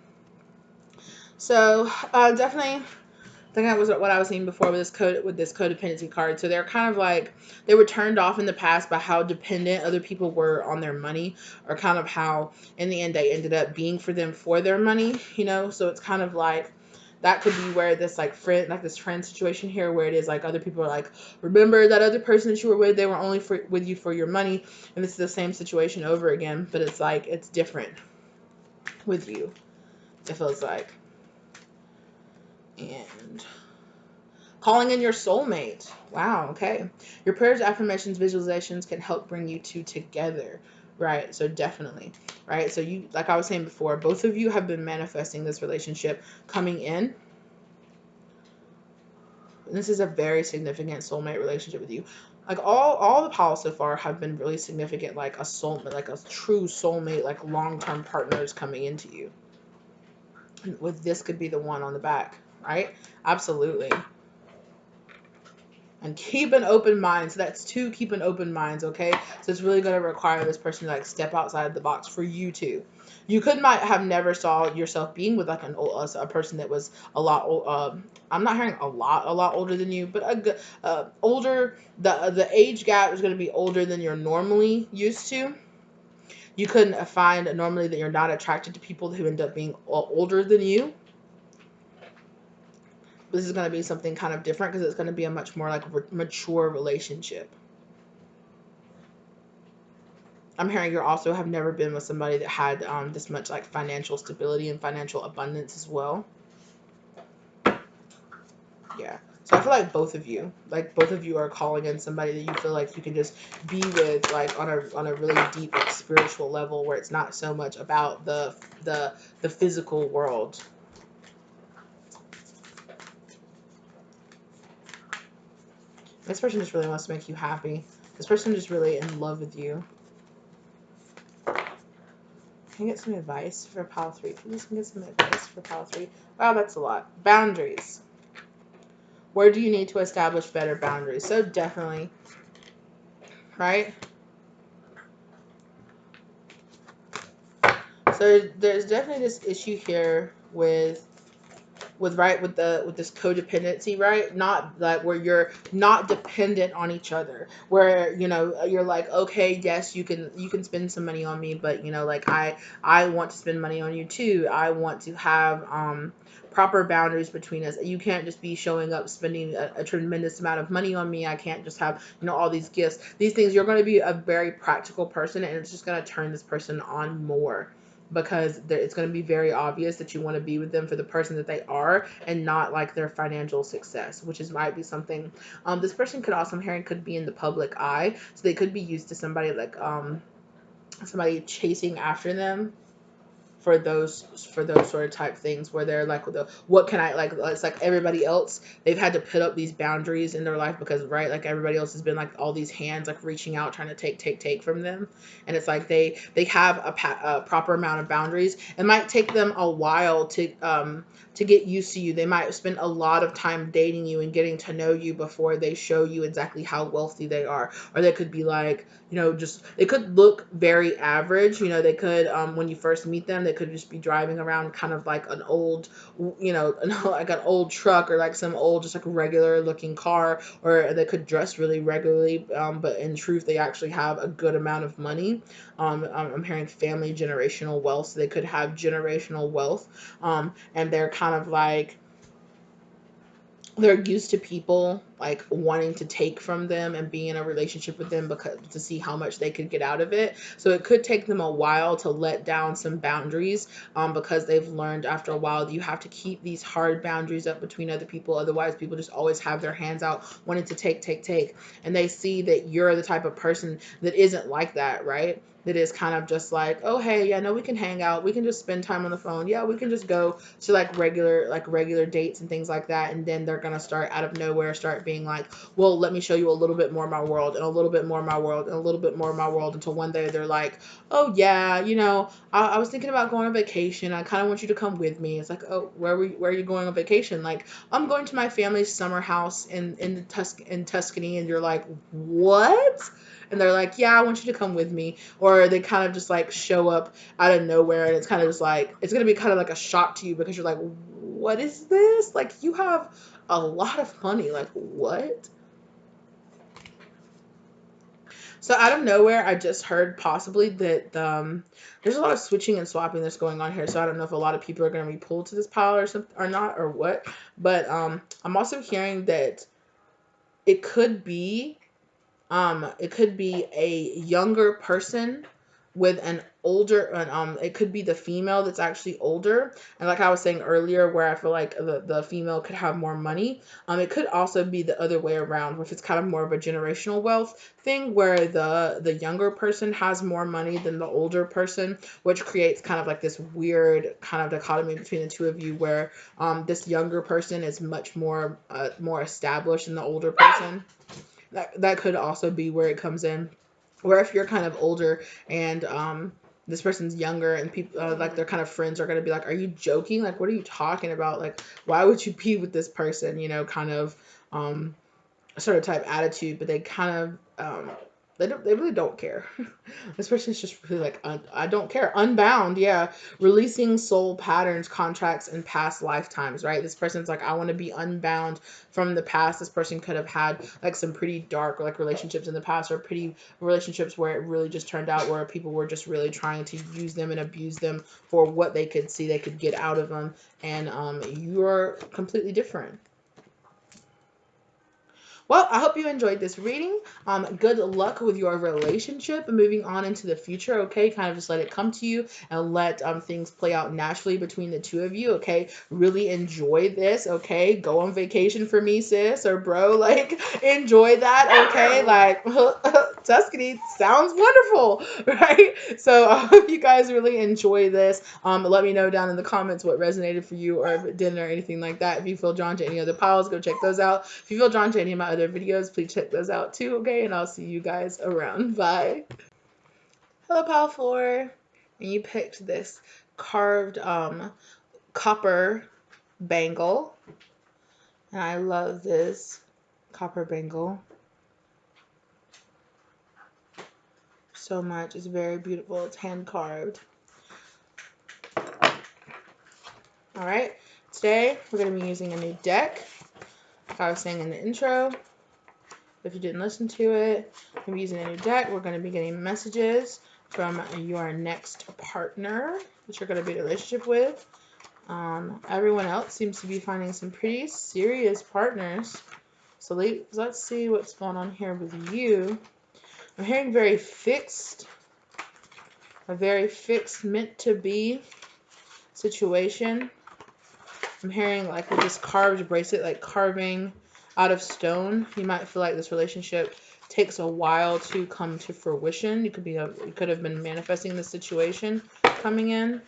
so definitely I think that was what I was saying before with this codependency card. So they're kind of like, they were turned off in the past by how dependent other people were on their money, or kind of how in the end they ended up being for them for their money, you know. So it's kind of like that could be where this like this friend situation here, where it is like other people are like, remember that other person that you were with, they were only with you for your money, and this is the same situation over again, but it's like it's different with you, it feels like. And calling in your soulmate. Wow, okay. Your prayers, affirmations, visualizations can help bring you two together. Right, so definitely. Right, so you, like I was saying before, both of you have been manifesting this relationship coming in. And this is a very significant soulmate relationship with you. Like all the piles so far have been really significant, like a soulmate, like a true soulmate, like long-term partners coming into you. And with this could be the one on the back, right? Absolutely. And keep an open mind. So that's 2, keep an open minds, okay? So it's really going to require this person to like step outside the box for you too. You might have never saw yourself being with like a person that was a lot I'm not hearing a lot older than you, but older. The age gap is going to be older than you're normally used to. You couldn't find normally that you're not attracted to people who end up being older than you. This is going to be something kind of different because it's going to be a much more like mature relationship. I'm hearing you also have never been with somebody that had this much like financial stability and financial abundance as well. Yeah. So I feel like both of you are calling in somebody that you feel like you can just be with like on a really deep like, spiritual level where it's not so much about the physical world. This person just really wants to make you happy. This person just really in love with you. Can I get some advice for pile 3? Please can I get some advice for pile 3. Wow, that's a lot. Boundaries. Where do you need to establish better boundaries? So definitely, right? So there's definitely this issue here with this codependency, right? Not like where you're not dependent on each other, where you're like, okay, yes, you can spend some money on me, but like I want to spend money on you too. I want to have proper boundaries between us. You can't just be showing up spending a tremendous amount of money on me. I can't just have all these gifts, these things. You're going to be a very practical person, and it's just going to turn this person on more, because it's going to be very obvious that you want to be with them for the person that they are and not like their financial success, which might be something. This person could also, I'm hearing, could be in the public eye, so they could be used to somebody like somebody chasing after them for those sort of type things, where they're like, what can I like, it's like everybody else, they've had to put up these boundaries in their life because, right, like everybody else has been like all these hands like reaching out trying to take from them, and it's like they have a proper amount of boundaries. It might take them a while to get used to you. They might spend a lot of time dating you and getting to know you before they show you exactly how wealthy they are. Or they could be like, just, they could look very average. They could, when you first meet them, they could just be driving around kind of like an old, like an old truck, or like some old, just like regular looking car. Or they could dress really regularly, but in truth, they actually have a good amount of money. I'm hearing family generational wealth, so they could have generational wealth. And they're kind of like, they're used to people like wanting to take from them and be in a relationship with them because to see how much they could get out of it. So it could take them a while to let down some boundaries, because they've learned after a while that you have to keep these hard boundaries up between other people. Otherwise, people just always have their hands out wanting to take. And they see that you're the type of person that isn't like that, right? That is kind of just like, oh, hey, yeah, no, we can hang out. We can just spend time on the phone. Yeah, we can just go to like regular dates and things like that. And then they're going to start out of nowhere, start being like, well, let me show you a little bit more of my world, and a little bit more of my world, and a little bit more of my world, until one day they're like, oh, yeah, I was thinking about going on vacation. I kind of want you to come with me. It's like, oh, where are you going on vacation? Like, I'm going to my family's summer house in Tuscany. And you're like, what? And they're like, yeah, I want you to come with me. Or they kind of just like show up out of nowhere, and it's kind of just like, it's going to be kind of like a shock to you, because you're like, what is this? Like, you have a lot of money. Like, what? So out of nowhere, I just heard possibly that there's a lot of switching and swapping that's going on here. So I don't know if a lot of people are going to be pulled to this pile or something or not, or what. But I'm also hearing that it could be a younger person with an older, and it could be the female that's actually older. And like I was saying earlier, where I feel like the female could have more money. It could also be the other way around, which is kind of more of a generational wealth thing, where the younger person has more money than the older person, which creates kind of like this weird kind of dichotomy between the two of you, where this younger person is much more established than the older person. That could also be where it comes in, where if you're kind of older and this person's younger, and people like their kind of friends are going to be like, are you joking? Like, what are you talking about? Like, why would you be with this person? Kind of sort of type attitude, but they kind of they really don't care. This person's just really like I don't care, unbound. Yeah, releasing soul patterns, contracts, and past lifetimes. Right, this person's like, I want to be unbound from the past. This person could have had like some pretty dark like relationships in the past, or pretty relationships where it really just turned out where people were just really trying to use them and abuse them for what they could see they could get out of them. And you're completely different. Well, I hope you enjoyed this reading. Good luck with your relationship moving on into the future, okay? Kind of just let it come to you and let things play out naturally between the two of you, okay? Really enjoy this, okay? Go on vacation for me, sis or bro. Like, enjoy that, okay? Like, Tuscany sounds wonderful, right? So I hope you guys really enjoy this. Let me know down in the comments what resonated for you, or if it didn't, or anything like that. If you feel drawn to any other piles, go check those out. If you feel drawn to any of my other videos, please check those out too, okay? And I'll see you guys around. Bye. Hello, pile 4. And you picked this carved copper bangle. And I love this copper bangle so much. It's very beautiful. It's hand carved. All right. Today we're going to be using a new deck. Like I was saying in the intro, if you didn't listen to it, we're using a new deck. We're going to be getting messages from your next partner that you're going to be in a relationship with. Everyone else seems to be finding some pretty serious partners. So let's see what's going on here with you. I'm hearing very fixed, a very fixed, meant to be situation. I'm hearing like with this carved bracelet, like carving out of stone. You might feel like this relationship takes a while to come to fruition. You could have been manifesting the situation coming in.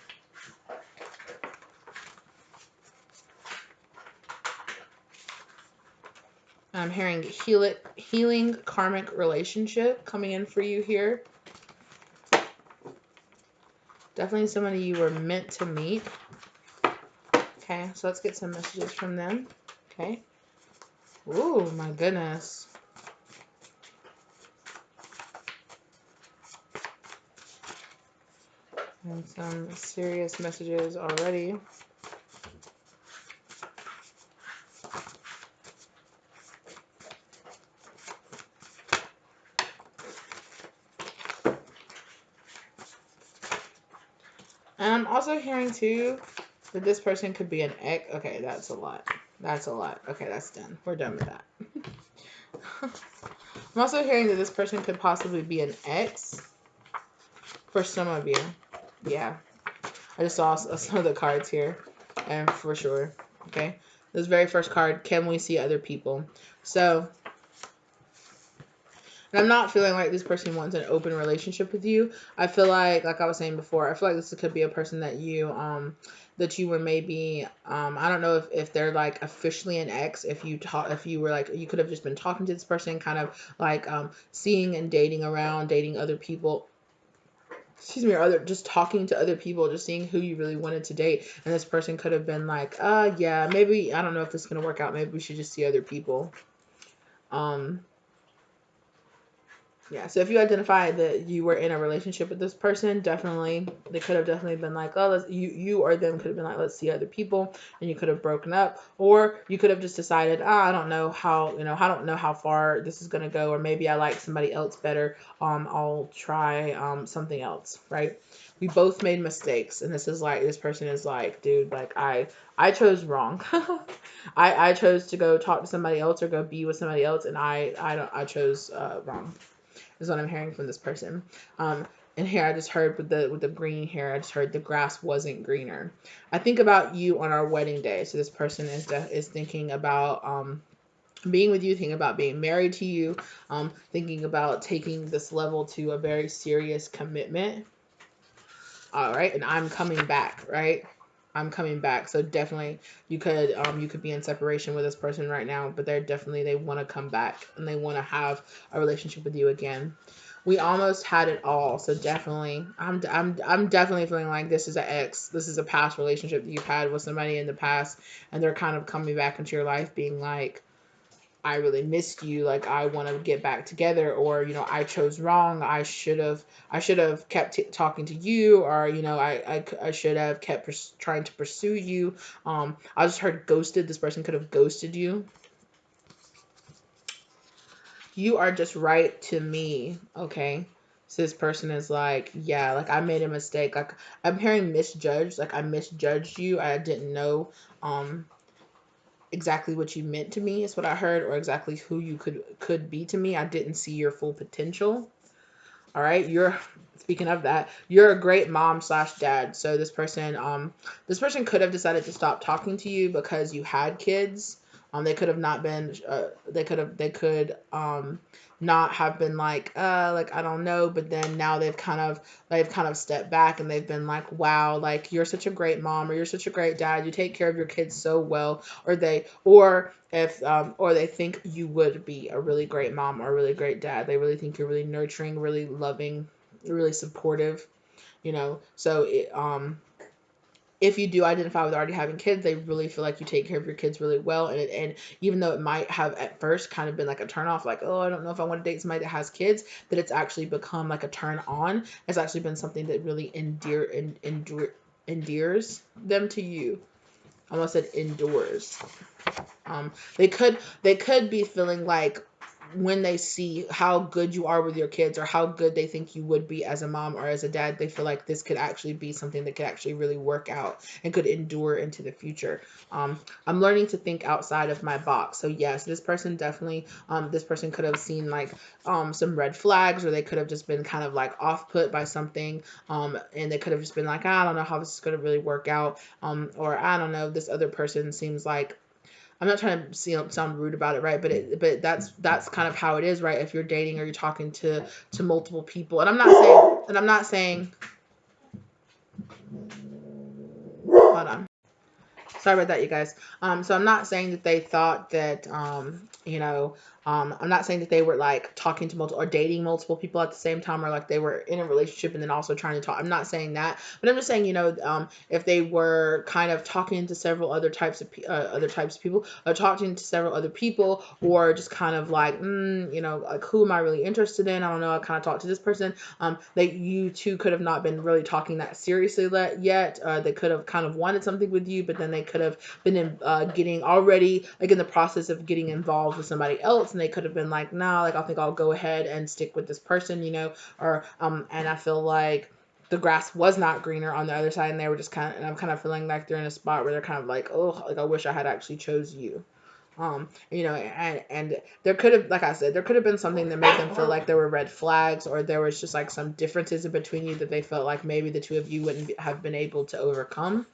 I'm hearing healing karmic relationship coming in for you here. Definitely somebody you were meant to meet. Okay, so let's get some messages from them. Okay. Ooh, my goodness. And some serious messages already. And I'm also hearing too that this person could be an ex. Okay, that's a lot. That's a lot. Okay, that's done. We're done with that. I'm also hearing that this person could possibly be an ex for some of you. Yeah. I just saw some of the cards here, and for sure. Okay. This very first card, can we see other people? So, and I'm not feeling like this person wants an open relationship with you. I feel like I was saying before, I feel like this could be a person that you were maybe I don't know if they're like officially an ex. If you were like, you could have just been talking to this person, kind of like seeing and dating around, dating other people. Excuse me, or just talking to other people, just seeing who you really wanted to date. And this person could have been like, yeah, maybe, I don't know if this is gonna work out. Maybe we should just see other people. Yeah, so if you identify that you were in a relationship with this person, definitely, they could have definitely been like, oh, you or them could have been like, let's see other people, and you could have broken up, or you could have just decided, I don't know how, I don't know how far this is gonna go, or maybe I like somebody else better, I'll try something else, right? We both made mistakes, and this person is like, dude, like I chose wrong. I chose to go talk to somebody else or go be with somebody else, and I chose wrong. Is what I'm hearing from this person. And here I just heard with the green hair, I just heard the grass wasn't greener. I think about you on our wedding day. So this person is thinking about being with you, thinking about being married to you, thinking about taking this level to a very serious commitment. All right, and I'm coming back, right? I'm coming back. So definitely you could be in separation with this person right now, but they want to come back and they want to have a relationship with you again. We almost had it all. So definitely I'm definitely feeling like this is an ex. This is a past relationship that you've had with somebody in the past, and they're kind of coming back into your life being like, I really missed you. Like, I want to get back together, or, you know, I chose wrong. I should have kept talking to you, or, you know, I should have kept trying to pursue you. I just heard ghosted. This person could have ghosted you. You are just right to me. Okay. So this person is like, yeah, like I made a mistake. Like, I'm hearing misjudged. Like, I misjudged you. I didn't know, um, exactly what you meant to me is what I heard, or exactly who you could be to me. I didn't see your full potential. All right, you're speaking of that, you're a great mom slash dad. So this person could have decided to stop talking to you because you had kids. They could have not been. They could not have been like I don't know. But then now they've kind of stepped back and they've been like, wow, like you're such a great mom, or you're such a great dad. You take care of your kids so well, or they think you would be a really great mom or a really great dad. They really think you're really nurturing, really loving, really supportive, you know. So if you do identify with already having kids, they really feel like you take care of your kids really well. And even though it might have at first kind of been like a turn off, like, oh, I don't know if I want to date somebody that has kids, that it's actually become like a turn on. It's actually been something that really endears them to you. I almost said endures. They could be feeling like when they see how good you are with your kids, or how good they think you would be as a mom or as a dad, they feel like this could actually be something that could actually really work out and could endure into the future. I'm learning to think outside of my box. So yes, this person definitely, this person could have seen like some red flags, or they could have just been kind of like off put by something, and they could have just been like, I don't know how this is going to really work out, or I don't know, this other person seems like, I'm not trying to sound rude about it, right? But that's kind of how it is, right? If you're dating or you're talking to multiple people, and I'm not saying, hold on. Sorry about that, you guys. So I'm not saying that they thought that, I'm not saying that they were like talking to multiple or dating multiple people at the same time, or like they were in a relationship and then also trying to talk. I'm not saying that, but I'm just saying, if they were kind of talking to several other types of people, or talking to several other people, or just kind of like, like, who am I really interested in? I don't know. I kind of talked to this person. That you two could have not been really talking that seriously yet. They could have kind of wanted something with you, but then they could have been getting already like in the process of getting involved with somebody else, and they could have been like, nah, like I think I'll go ahead and stick with this person, or and I feel like the grass was not greener on the other side, and they were just and I'm kind of feeling like they're in a spot where they're kind of like, oh, like I wish I had actually chose you. And there could have, like I said, there could have been something that made them feel like there were red flags, or there was just like some differences in between you that they felt like maybe the two of you wouldn't have been able to overcome.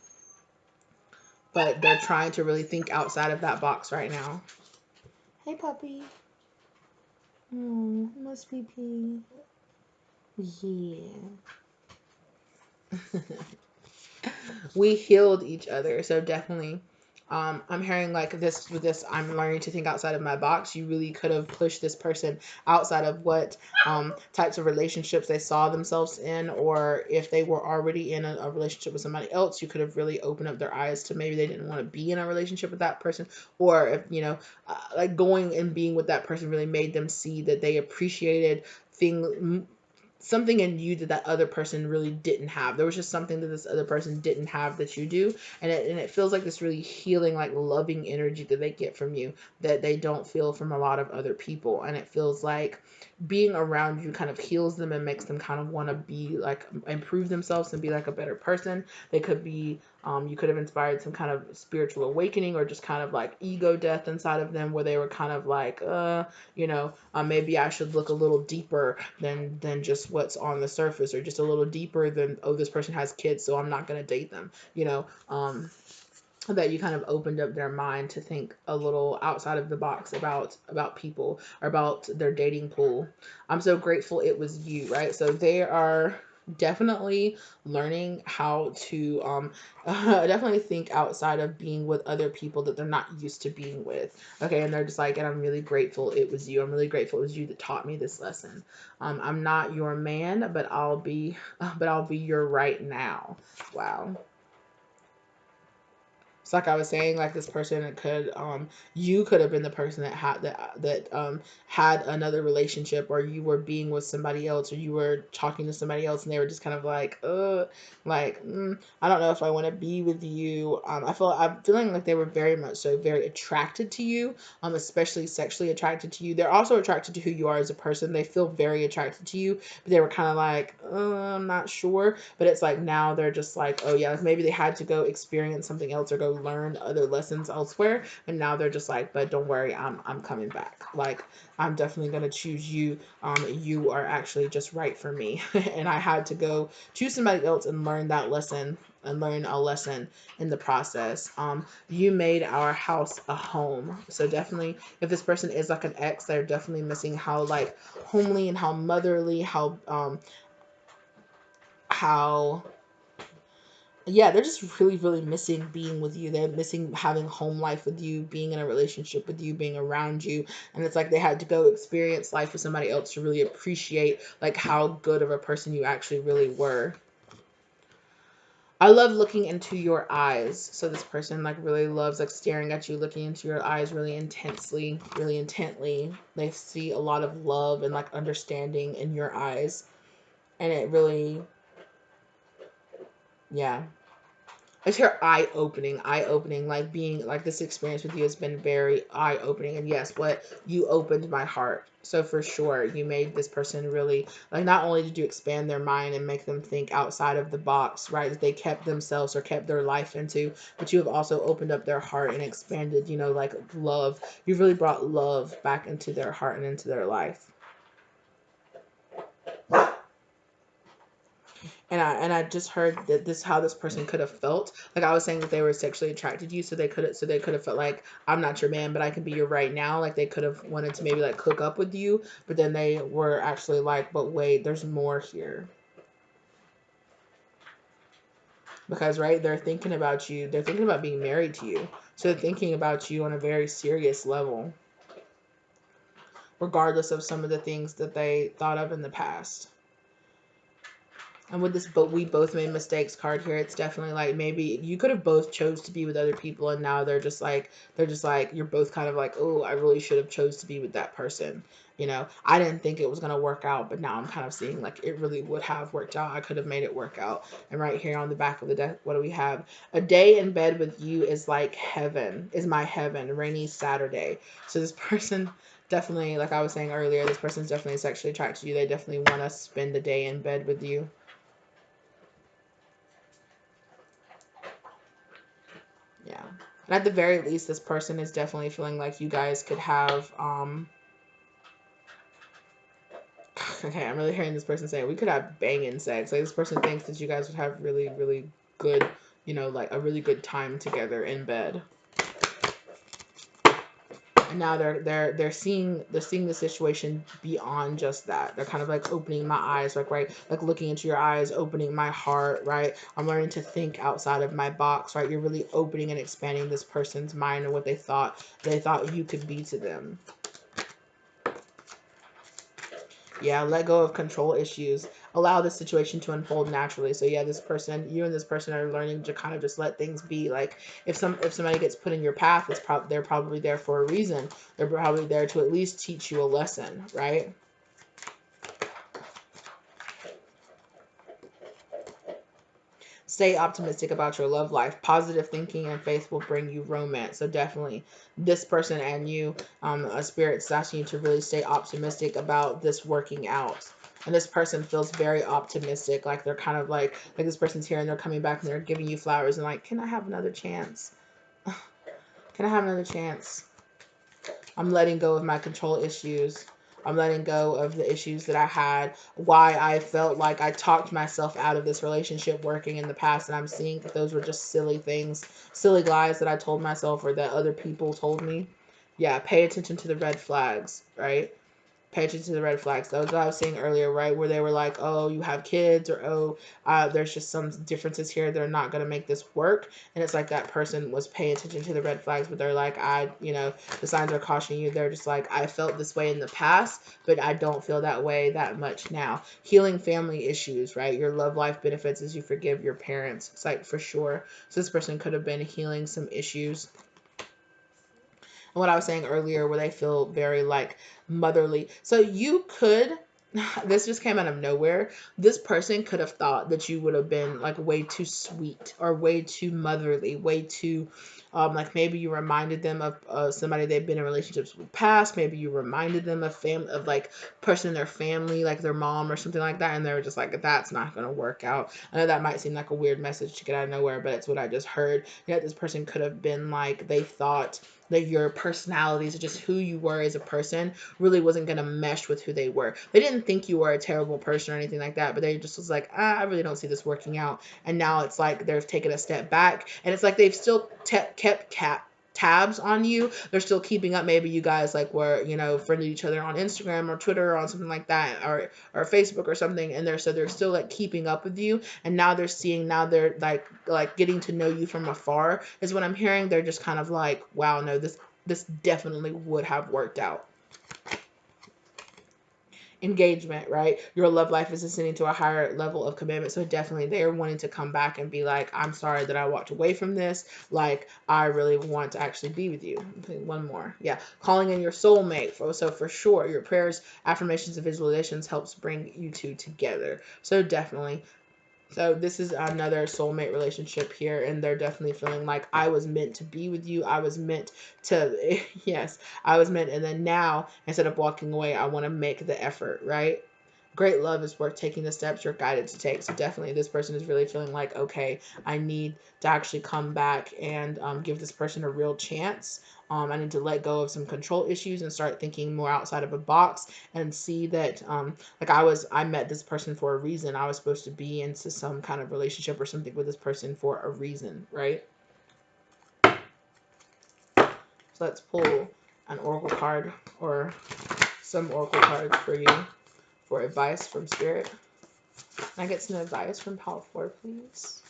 But they're trying to really think outside of that box right now. Hey, puppy. Oh, must be pee. Yeah. We healed each other, so definitely. I'm hearing like this with this. I'm learning to think outside of my box. You really could have pushed this person outside of what types of relationships they saw themselves in, or if they were already in a relationship with somebody else, you could have really opened up their eyes to maybe they didn't want to be in a relationship with that person, or if like going and being with that person really made them see that they appreciated something in you that other person really didn't have. There was just something that this other person didn't have that you do, and it feels like this really healing, like loving energy that they get from you that they don't feel from a lot of other people, and it feels like being around you kind of heals them and makes them kind of want to be like improve themselves and be like a better person. They could be you could have inspired some kind of spiritual awakening, or just kind of like ego death inside of them, where they were kind of like, maybe I should look a little deeper than just what's on the surface, or just a little deeper than, oh, this person has kids, so I'm not going to date them, that you kind of opened up their mind to think a little outside of the box about people, or about their dating pool. I'm so grateful it was you, right? So they are definitely learning how to definitely think outside of being with other people that they're not used to being with. Okay, and they're just like, and I'm really grateful it was you. I'm really grateful it was you that taught me this lesson. I'm not your man, but I'll be your right now. Wow. So like I was saying, like this person could, you could have been the person that had another relationship, or you were being with somebody else, or you were talking to somebody else, and they were just kind of like, I don't know if I want to be with you. I'm feeling like they were very much so very attracted to you, especially sexually attracted to you. They're also attracted to who you are as a person. They feel very attracted to you, but they were kind of like, I'm not sure. But it's like now they're just like, oh yeah, like maybe they had to go experience something else or go learn other lessons elsewhere, and now they're just like, but don't worry, I'm coming back. Like I'm definitely gonna choose you. You are actually just right for me. And I had to go choose somebody else and learn that lesson and learn a lesson in the process. You made our house a home. So definitely, if this person is like an ex, they're definitely missing how like homely and how motherly, how yeah, they're just really, really missing being with you. They're missing having home life with you, being in a relationship with you, being around you. And it's like they had to go experience life with somebody else to really appreciate like how good of a person you actually really were. I love looking into your eyes. So this person like really loves like staring at you, looking into your eyes really intensely, really intently. They see a lot of love and like understanding in your eyes. And it really, yeah. I just hear eye opening, like being like this experience with you has been very eye opening. And yes, what you opened my heart. So for sure, you made this person really like not only did you expand their mind and make them think outside of the box, right? That they kept themselves or kept their life into, but you have also opened up their heart and expanded, like love. You've really brought love back into their heart and into their life. And I just heard that this how this person could have felt. Like I was saying that they were sexually attracted to you, so they could have felt like I'm not your man, but I can be your right now. Like they could have wanted to maybe like hook up with you, but then they were actually like, but wait, there's more here. Because right, they're thinking about you. They're thinking about being married to you. So they're thinking about you on a very serious level, regardless of some of the things that they thought of in the past. And with this, but we both made mistakes card here, it's definitely like maybe you could have both chose to be with other people, and now they're just like you're both kind of like, oh, I really should have chose to be with that person. I didn't think it was gonna work out, but now I'm kind of seeing like it really would have worked out. I could have made it work out. And right here on the back of the deck, what do we have? A day in bed with you is like heaven, is my heaven. Rainy Saturday. So this person definitely, like I was saying earlier, this person's definitely sexually attracted to you. They definitely want to spend a day in bed with you. Yeah. And at the very least, this person is definitely feeling like you guys could have, okay, I'm really hearing this person say we could have banging sex. Like this person thinks that you guys would have really, really good, like a really good time together in bed. And now they're seeing the situation beyond just that. They're kind of like opening my eyes, like right, like looking into your eyes, opening my heart, right? I'm learning to think outside of my box, right? You're really opening and expanding this person's mind and what they thought you could be to them. Yeah, let go of control issues. Allow the situation to unfold naturally. So yeah, you and this person are learning to kind of just let things be. Like if somebody gets put in your path, they're probably there for a reason. They're probably there to at least teach you a lesson, right? Stay optimistic about your love life. Positive thinking and faith will bring you romance. So definitely, this person and you, a spirit's asking you to really stay optimistic about this working out. And this person feels very optimistic, like they're kind of like this person's here and they're coming back and they're giving you flowers and like, can I have another chance? Can I have another chance? I'm letting go of my control issues. I'm letting go of the issues that I had, why I felt like I talked myself out of this relationship working in the past. And I'm seeing that those were just silly things, silly lies that I told myself or that other people told me. Yeah, pay attention to the red flags, right? Pay attention to the red flags. That was what I was saying earlier, right? Where they were like, oh, you have kids, or there's just some differences here. They're not going to make this work. And it's like that person was paying attention to the red flags, but they're like, the signs are cautioning you. They're just like, I felt this way in the past, but I don't feel that way that much now. Healing family issues, right? Your love life benefits as you forgive your parents. It's like, for sure. So this person could have been healing some issues. And what I was saying earlier, where they feel very like motherly. So you could, this just came out of nowhere. This person could have thought that you would have been like way too sweet or way too motherly, way too, like maybe you reminded them of somebody they've been in relationships with past. Maybe you reminded them of like person in their family, like their mom or something like that. And they were just like, that's not going to work out. I know that might seem like a weird message to get out of nowhere, but it's what I just heard. Yet this person could have been like, they thought that your personalities, just who you were as a person, really wasn't going to mesh with who they were. They didn't think you were a terrible person or anything like that, but they just was like, I really don't see this working out. And now it's like they've taken a step back, and it's like they've still kept tabs on you. They're still keeping up. Maybe you guys like were, friended each other on Instagram or Twitter or on something like that, or Facebook or something, and they're still like keeping up with you. And now they're like getting to know you from afar is what I'm hearing. They're just kind of like, wow, no, this definitely would have worked out. Engagement, right? Your love life is ascending to a higher level of commitment. So definitely they're wanting to come back and be like, I'm sorry that I walked away from this. Like, I really want to actually be with you. Okay, one more. Yeah. Calling in your soulmate. So for sure, your prayers, affirmations, and visualizations helps bring you two together. So definitely. So this is another soulmate relationship here, and they're definitely feeling like I was meant to be with you. I was meant to, yes, I was meant. And then now, instead of walking away, I want to make the effort, right? Great love is worth taking the steps you're guided to take. So definitely this person is really feeling like, okay, I need to actually come back and give this person a real chance. I need to let go of some control issues and start thinking more outside of a box and see that like I met this person for a reason. I was supposed to be into some kind of relationship or something with this person for a reason, right? So let's pull an oracle card or some oracle cards for you for advice from Spirit. Can I get some advice from Pile 4, please?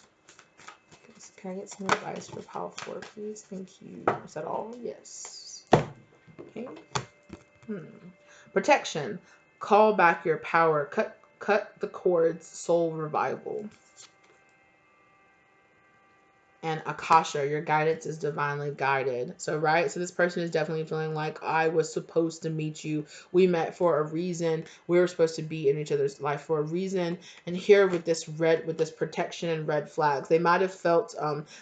Can I get some advice for Pile 4, please? Thank you. Is that all? Yes. Okay. Protection. Call back your power. Cut the cords. Soul revival. And Akasha, your guidance is divinely guided. So, right? So this person is definitely feeling like I was supposed to meet you. We met for a reason. We were supposed to be in each other's life for a reason. And here with this protection and red flags, they might have felt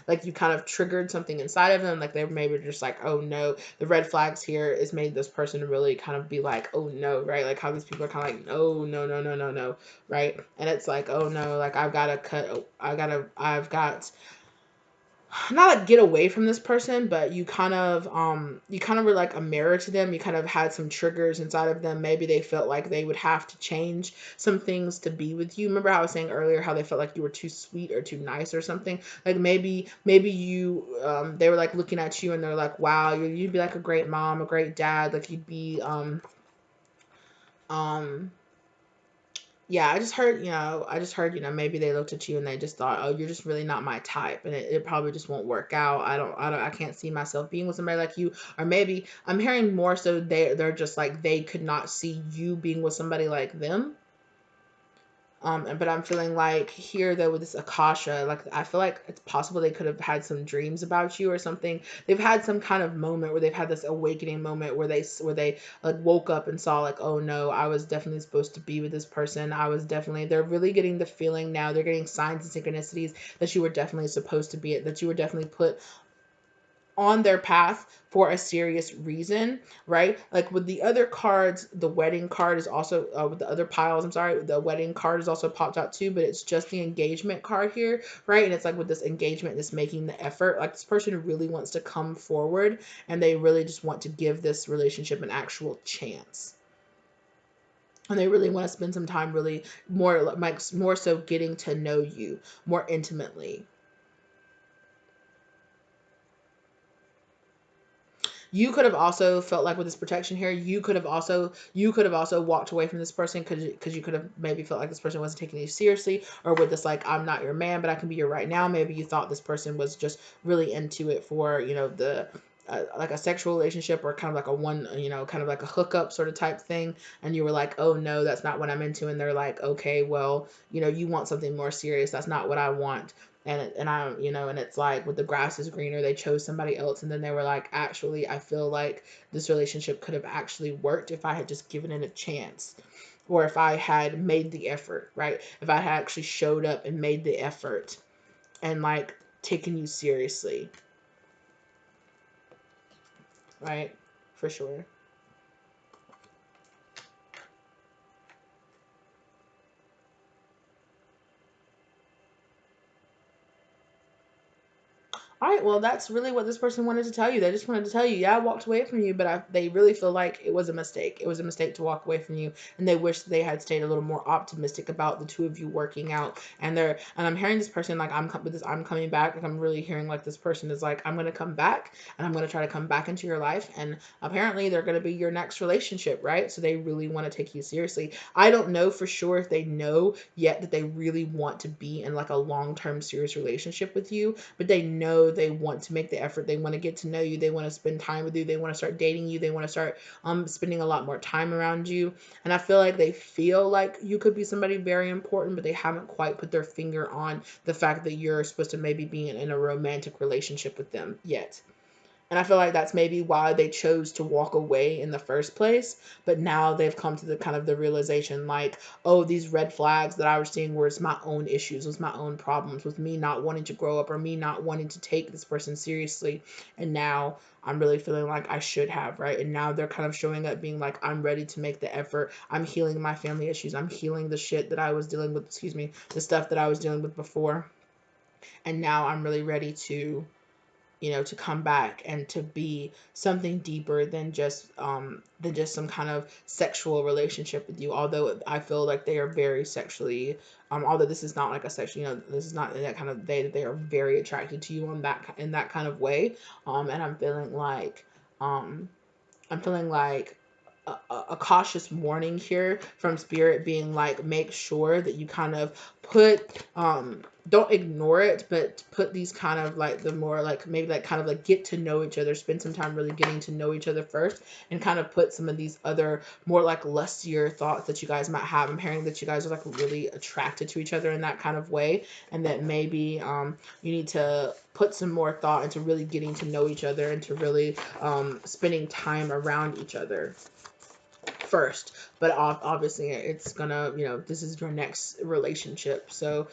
like you kind of triggered something inside of them. Like they maybe just like, oh no, the red flags here is made this person really kind of be like, oh no, right? Like how these people are kind of like, no, no, no, no, no, no, right? And it's like, oh no, like I've got not like get away from this person, but you kind of were like a mirror to them. You kind of had some triggers inside of them. Maybe they felt like they would have to change some things to be with you. Remember how I was saying earlier how they felt like you were too sweet or too nice or something? Like maybe you they were like looking at you and they're like, wow, you'd be like a great mom, a great dad, like you'd be yeah, I just heard, maybe they looked at you and they just thought, oh, you're just really not my type, and it probably just won't work out. I can't see myself being with somebody like you. Or maybe I'm hearing more so they're just like, they could not see you being with somebody like them. But I'm feeling like here though with this Akasha, like I feel like it's possible they could have had some dreams about you or something. They've had some kind of moment where they've had this awakening moment where they like woke up and saw like, oh no, I was definitely supposed to be with this person. They're really getting the feeling now. They're getting signs and synchronicities that you were definitely supposed to be, that you were definitely put on their path for a serious reason, right? Like with the other cards, the wedding card is also with the other piles, I'm sorry, the wedding card is also popped out too, but it's just the engagement card here, right? And it's like with this engagement, this making the effort, like this person really wants to come forward and they really just want to give this relationship an actual chance. And they really want to spend some time really more so getting to know you more intimately. You could have also felt like with this protection here, you could have also walked away from this person because you could have maybe felt like this person wasn't taking you seriously, or with this like, I'm not your man, but I can be your right now. Maybe you thought this person was just really into it for, you know, the like a sexual relationship, or kind of like a one, you know, kind of like a hookup sort of type thing. And you were like, oh no, that's not what I'm into. And they're like, okay, well, you know, you want something more serious. That's not what I want. And I, you know, and it's like with the grass is greener, they chose somebody else. And then they were like, actually, I feel like this relationship could have actually worked if I had just given it a chance, or if I had made the effort, right? If I had actually showed up and made the effort and like taken you seriously, right? For sure. All right, well, that's really what this person wanted to tell you. They just wanted to tell you, yeah, I walked away from you, but they really feel like it was a mistake. It was a mistake to walk away from you, and they wish they had stayed a little more optimistic about the two of you working out. And I'm hearing this person like, I'm coming back. Like, I'm really hearing like this person is like, I'm gonna come back, and I'm gonna try to come back into your life. And apparently, they're gonna be your next relationship, right? So they really want to take you seriously. I don't know for sure if they know yet that they really want to be in like a long-term serious relationship with you, but they know they want to make the effort. They want to get to know you. They want to spend time with you. They want to start dating you. They want to start spending a lot more time around you. And I feel like they feel like you could be somebody very important, but they haven't quite put their finger on the fact that you're supposed to maybe be in a romantic relationship with them yet. And I feel like that's maybe why they chose to walk away in the first place. But now they've come to the kind of the realization like, oh, these red flags that I was seeing was my own issues, was my own problems, with me not wanting to grow up or me not wanting to take this person seriously. And now I'm really feeling like I should have, right? And now they're kind of showing up being like, I'm ready to make the effort. I'm healing my family issues. I'm healing the shit that I was dealing with, the stuff that I was dealing with before. And now I'm really ready to, you know, to come back and to be something deeper than just some kind of sexual relationship with you. Although I feel like they are very sexually, although this is not like a sexual, you know, this is not in that kind of way, that they are very attracted to you on that, in that kind of way. And um I'm feeling like a cautious warning here from spirit, being like, make sure that you kind of put, don't ignore it, but put these kind of like the more like, maybe like kind of like get to know each other, spend some time really getting to know each other first, and kind of put some of these other more like lustier thoughts that you guys might have. I'm hearing that you guys are like really attracted to each other in that kind of way, and that maybe you need to put some more thought into really getting to know each other, and to really spending time around each other first. But obviously it's gonna, you know, this is your next relationship. So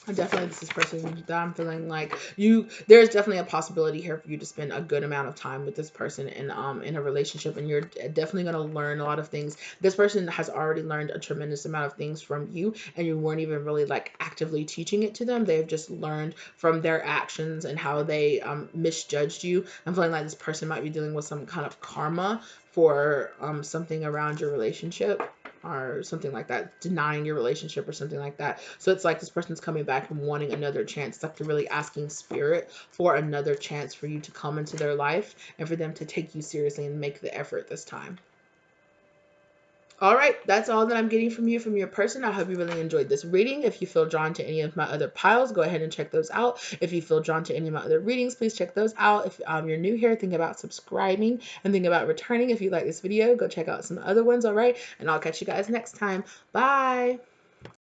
definitely this is person that I'm feeling like there's definitely a possibility here for you to spend a good amount of time with this person in a relationship, and you're definitely going to learn a lot of things. This person has already learned a tremendous amount of things from you, and you weren't even really like actively teaching it to them. They've just learned from their actions and how they misjudged you. I'm feeling like this person might be dealing with some kind of karma for something around your relationship, or something like that, denying your relationship or something like that. So it's like this person's coming back and wanting another chance. It's like they're really asking spirit for another chance for you to come into their life, and for them to take you seriously and make the effort this time. All right, that's all that I'm getting from you, from your person. I hope you really enjoyed this reading. If you feel drawn to any of my other piles, go ahead and check those out. If you feel drawn to any of my other readings, please check those out. If you're new here, think about subscribing and think about returning. If you like this video, go check out some other ones, all right? And I'll catch you guys next time. Bye.